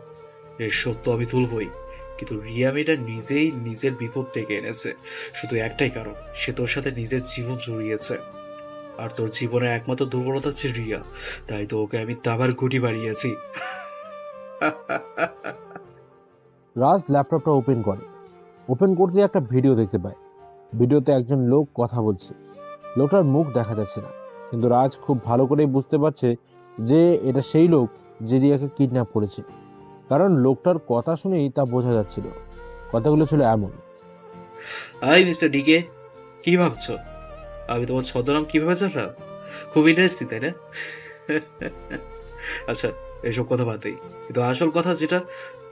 এর সত্য আমি তুলবই, কিন্তু রিয়া মেয়েটা নিজেই নিজের বিপদ ডেকে এনেছে। শুধু একটাই কারণ, সে তোর সাথে নিজের জীবন জড়িয়েছে। আর তোর জীবনের একমাত্র দুর্বলতা হচ্ছে রিয়া, তাই তো ওকে আমি দাবার গুটি বাড়িয়েছি। রাজ ল্যাপটপটা ওপেন করতে একটা ভিডিও দেখতে পায়। ভিডিওতে একজন লোক কথা বলছে। লোকটার মুখ দেখা যাচ্ছে না, কিন্তু রাজ খুব ভালো করেই বুঝতে পারছে যে এটা সেই লোক যে রিয়াকে কিডন্যাপ করেছে। কারণ লোকটার কথা শুনেই তা বোঝা যাচ্ছিল। কথাগুলো ছিল এমন, হাই মিস্টার ডিকে, কি ভাবছো আমি তোমার ছদ্মনাম কিভাবে জানলাম? খুব ইন্টারেস্টিং, তাই না? আচ্ছা, এসব কথা বাদ দেই, কিন্তু আসল কথা যেটা,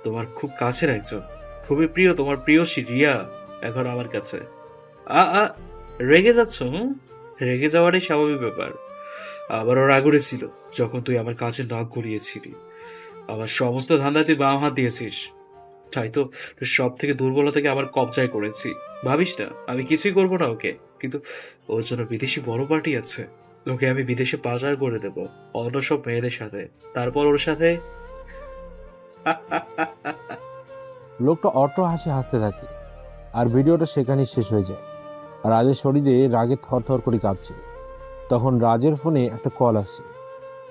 তোমার খুব কাছের একজন, খুবই প্রিয়, তোমার প্রিয়সী রিয়া এখন আমার কাছে। রেগে যাচ্ছ? রেগে যাওয়ারই স্বাভাবিক ব্যাপার। আবারও রাগ উঠেছিল যখন তুই আমার কাছে নাক গলিয়েছিলি। আমার সমস্ত ধান্দায় তুই বাম হাত দিয়েছিস, তাই তো তোর সব থেকে দুর্বলতাকে আমার কবজায় করেছি। ভাবিস না আমি কিছুই করবো না ওকে, কিন্তু ওর জন্য বিদেশি বড় পার্টি আছে। ওকে আমি বিদেশে পাচার করে দেব অন্য সব মেয়েদের সাথে, তারপর ওর সাথে। লোকটা অট্ট হাসি হাসতে থাকে। আর ভিডিওটা সেখানেই শেষ হয়ে যায়। রাজের শরীরে রাগে থরথর করে কাঁপছে। তখন রাজের ফোনে একটা কল আসে।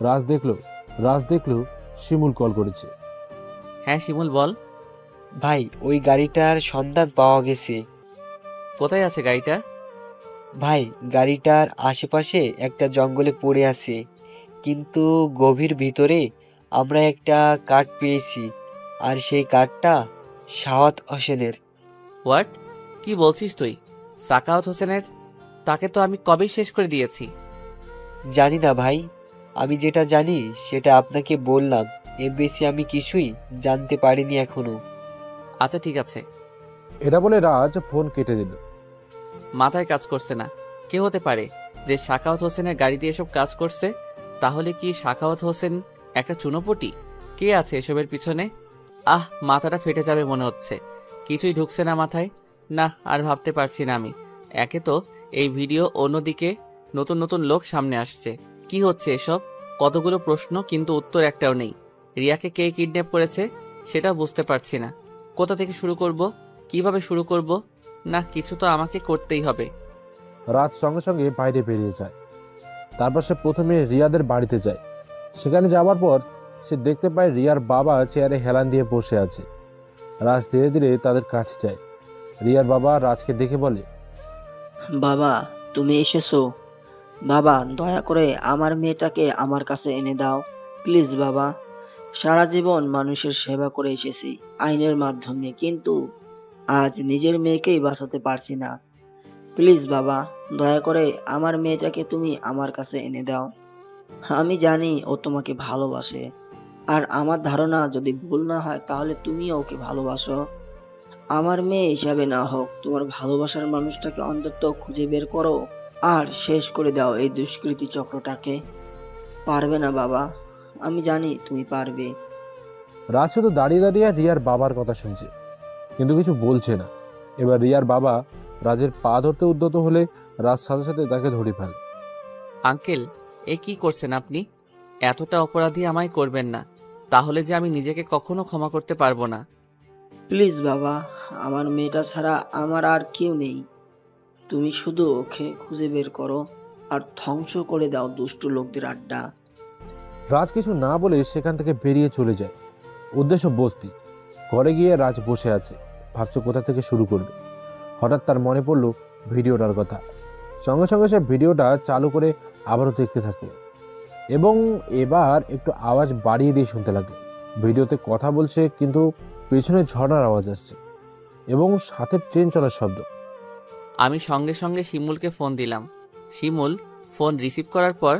রাজ দেখলো শিমুল কল করেছে। হ্যাঁ শিমুল, বল। ভাই, ওই গাড়িটার সন্ধান পাওয়া গেছে। কোথায় আছে গাড়িটা? ভাই, গাড়িটার আশেপাশে একটা জঙ্গলে পড়ে আছে, কিন্তু গভীর ভিতরে আমরা একটা কার্ড পেয়েছি, আর সেই কার্ডটা সাওয়াত হোসেনের। হোয়াট? কি বলছিস তুই? সাকাওয়াত হোসেনের? তাকে তো আমি কবেই শেষ করে দিয়েছি। জানি না ভাই, আমি যেটা জানি সেটা আপনাকে বললাম, এর বেশি আমি কিছুই জানতে পারিনি এখনো। আচ্ছা ঠিক আছে। এটা বলে রাজ ফোন কেটে দিল। মাথায় কাজ করছে না। কে হতে পারে যে সাকাওয়াত হোসেনের গাড়ি দিয়ে এসব কাজ করছে? তাহলে কি সাকাওয়াত হোসেন একটা চুনোপুটি? কে আছে এসবের পিছনে? মাথাটা ফেটে যাবে মনে হচ্ছে। কিছুই ঢুকছে না মাথায়। না, আর ভাবতে পারছি না আমি। একে তো এই ভিডিও, অন্যদিকে নতুন নতুন লোক সামনে আসছে। কি হচ্ছে এসব? কতগুলো প্রশ্ন, কিন্তু উত্তর একটাও নেই। রিয়াকে কে কিডন্যাপ করেছে সেটা বুঝতে পারছি না। কোথা থেকে শুরু করব? কিভাবে শুরু করব? না, কিছু তো আমাকে করতেই হবে। রাজ সঙ্গে সঙ্গে বাইরে বেরিয়ে যায়। তারপর সে প্রথমে রিয়াদের বাড়িতে যায়। সেখানে যাওয়ার পর সে দেখতে পায় রিয়ার বাবা চেয়ারে হেলান দিয়ে বসে আছে। রাজ ধীরে ধীরে তাদের কাছে যায়। রিয়ার বাবা রাজকে দেখে বলে, বাবা, তুমি এসেছো। বাবা, দয়া করে আমার মেয়েটাকে আমার কাছে এনে দাও প্লিজ। বাবা, সারা জীবন মানুষের সেবা করে এসেছি আইনের মাধ্যমে, কিন্তু আজ নিজের মেয়েকেই বাঁচাতে পারছি না। প্লিজ বাবা, দয়া করে আমার মেয়েটাকে তুমি আমার কাছে এনে দাও। আমি জানি ও তোমাকে ভালোবাসে, আর আমার ধারণা যদি ভুল না হয় তাহলে তুমিও ওকে ভালোবাসো। আমার মেয়ে হিসাবে না হোক, তোমার ভালোবাসার মানুষটাকে অন্তত খুঁজে বের করো আর শেষ করে দাও এই দুষ্কৃতী চক্রটাকে। পারবে না বাবা? আমি জানি তুমি পারবে। রাজ শুধু দাঁড়িয়ে দাঁড়িয়ে রিয়ার বাবার কথা শুনছে, কিন্তু কিছু বলছে না। এবার রিয়ার বাবা রাজের পা ধরতে উদ্যত হলে রাজ সাথে সাথে তাকে ধরে ফেলে। আঙ্কেল, এ কি করছেন আপনি? এতটা অপরাধী আমায় করবেন না, তাহলে যে আমি নিজেকে কখনো ক্ষমা করতে পারবো না। প্লিজ বাবা, আমার মেয়েটা ছাড়া আমার আর কেউ নেই। তুমি শুধু ওকে খুঁজে বের করো আর ধ্বংস করে দাও দুষ্ট লোকদের আড্ডা। রাজ কিছু না বলে সেখান থেকে বেরিয়ে চলে যায়। উদ্দেশ্য বস্তি। ঘরে গিয়ে রাজ বসে আছে, ভাবছে কোথা থেকে শুরু করবে। হঠাৎ তার মনে পড়ল ভিডিওটার কথা। সঙ্গে সঙ্গে সে ভিডিওটা চালু করে আবারও দেখতে থাকলো এবং এবার একটু আওয়াজ বাড়িয়ে দিয়ে শুনতে লাগলো। ভিডিওতে কথা বলছে, কিন্তু পেছনে ঝর্ণার আওয়াজ আসছে এবং সাথে ট্রেন চলার শব্দ। আমি সঙ্গে সঙ্গে শিমুলকে ফোন দিলাম। শিমুল ফোন রিসিভ করার পর,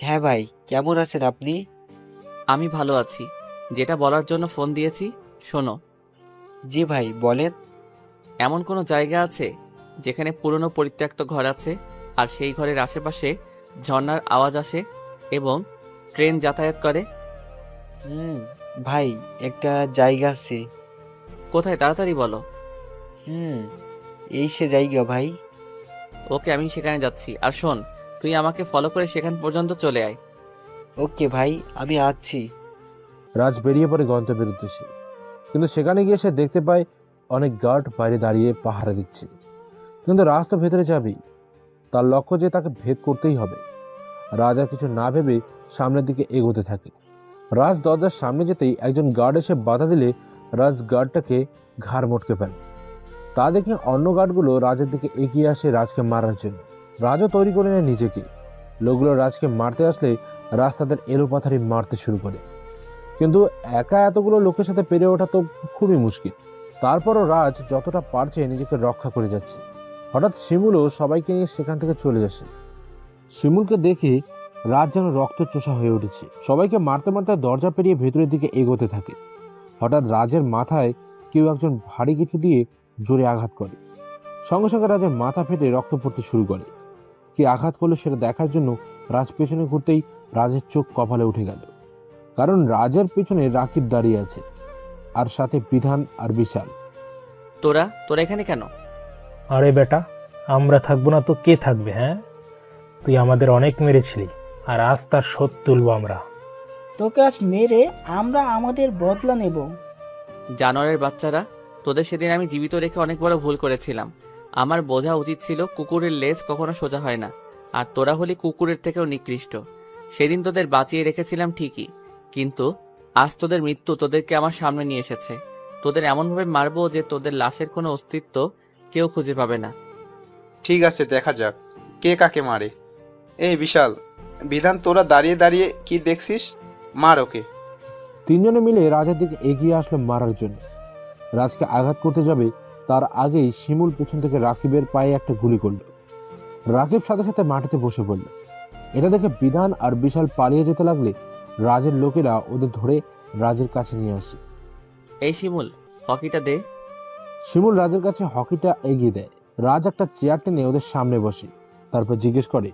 হ্যাঁ ভাই, কেমন আছেন আপনি? আমি ভালো আছি। যেটা বলার জন্য ফোন দিয়েছি শোনো। জি ভাই, বলেন। এমন কোনো জায়গা আছে যেখানে পুরনো পরিত্যক্ত ঘর আছে আর সেই ঘরের আশেপাশে ঝর্ণার আওয়াজ আসে এবং ট্রেন যাতায়াত করে? ভাই, একটা জায়গা আছে। কোথায়, তাড়াতাড়ি বলো। এই সে জায়গা ভাই। ওকে, আমি সেখানে যাচ্ছি। আর শোন, তুই আমাকে ফলো করে সেখান পর্যন্ত চলে আয়। ওকে ভাই, আমি আসছি। রাজ বেরিয়ে পড়ে গন্তব্যের উদ্দেশ্যে, কিন্তু সেখানে গিয়ে সে দেখতে পায় অনেক গার্ড বাইরে দাঁড়িয়ে পাহারা দিচ্ছে। কিন্তু রাজ তো ভেতরে যাবেই। তার লক্ষ্য যে তাকে ভেদ করতেই হবে। রাজ আর কিছু না ভেবে সামনের দিকে এগোতে থাকে। রাজ দরজার সামনে যেতেই একজন গার্ড এসে বাধা দিলে রাজ গার্ডটাকে ঘাড় মটকে ফেলে। তা দেখে অন্য গার্ডগুলো রাজের দিকে এগিয়ে আসে রাজকে মারার জন্য। রাজও তৈরি করে নেয় নিজেকে। লোকগুলো রাজকে মারতে আসলে রাজ তাদের এলোপাথারি মারতে শুরু করে, কিন্তু একা এতগুলো লোকের সাথে পেরে ওঠা তো খুবই মুশকিল। তারপরও রাজ যতটা পারছে নিজেকে রক্ষা করে যাচ্ছে। হঠাৎ শিমুলও সবাইকে নিয়ে সেখান থেকে চলে আসে। শিমুলকে দেখে রাজ যেন রক্তচোষা হয়ে উঠেছে। সবাইকে মারতে মারতে দরজা পেরিয়ে ভেতরের দিকে এগোতে থাকে। হঠাৎ রাজের মাথায় কেউ একজন ভারী কিছু দিয়ে জোরে আঘাত করে। সঙ্গে সঙ্গে রাজের মাথা ফেটে রক্ত পড়তে শুরু করে। কি আঘাত করলো সেটা দেখার জন্য রাজ পেছনে ঘুরতেই রাজের চোখ কপালে উঠে গেল, কারণ রাজের পেছনে রাকিব দাঁড়িয়ে আছে, আর সাথে বিধান আর বিশাল। তোরা এখানে কেন? আরে বেটা, আমরা থাকবো না তো কে থাকবে? হ্যাঁ, তুই আমাদের অনেক মেরেছিলি, আর আজ তার শোধ তুলবো আমরা। তোকে আজ মেরে আমরা আমাদের বদলা নেব। জানোয়ারের বাচ্চারা, তোদের সেদিন আমি জীবিত রেখে অনেক বড় ভুল করেছিলাম। আমার বোঝা উচিত ছিল কুকুরের লেজ কখনো সোজা হয় না, আর তোরা হলি কুকুরের থেকেও নিকৃষ্ট। সেদিন তোদের বাঁচিয়ে রেখেছিলাম ঠিকই, কিন্তু আজ তোদের মৃত্যু তোদেরকে আমার সামনে নিয়ে এসেছে। তোদের এমনভাবে মারবো যে তোদের লাশের কোনো অস্তিত্ব কেউ খুঁজে পাবে না। ঠিক আছে, দেখা যাক কে কাকে মারে। এই বিশাল, বিধান, তোরা দাঁড়িয়ে দাঁড়িয়ে কি দেখছিস? মার ওকে। তিনজনে মিলে রাজের দিকে এগিয়ে আসলো মারার জন্য। রাজকে আঘাত করতে যাবে তার আগেই শিমুল পেছন থেকে রাকিবের পায়ে একটা গুলি করল। রাকিব সাথে সাথে মাটিতে বসে পড়ল। এটা দেখে বিধান আর বিশাল পালিয়ে যেতে লাগলে রাজের লোকেরা ওদের ধরে রাজের কাছে নিয়ে আসে। এই শিমুল, হকিটা দে। শিমুল রাজের কাছে হকিটা এগিয়ে দেয়। রাজ একটা চেয়ার টেনে ওদের সামনে বসে, তারপর জিজ্ঞেস করে,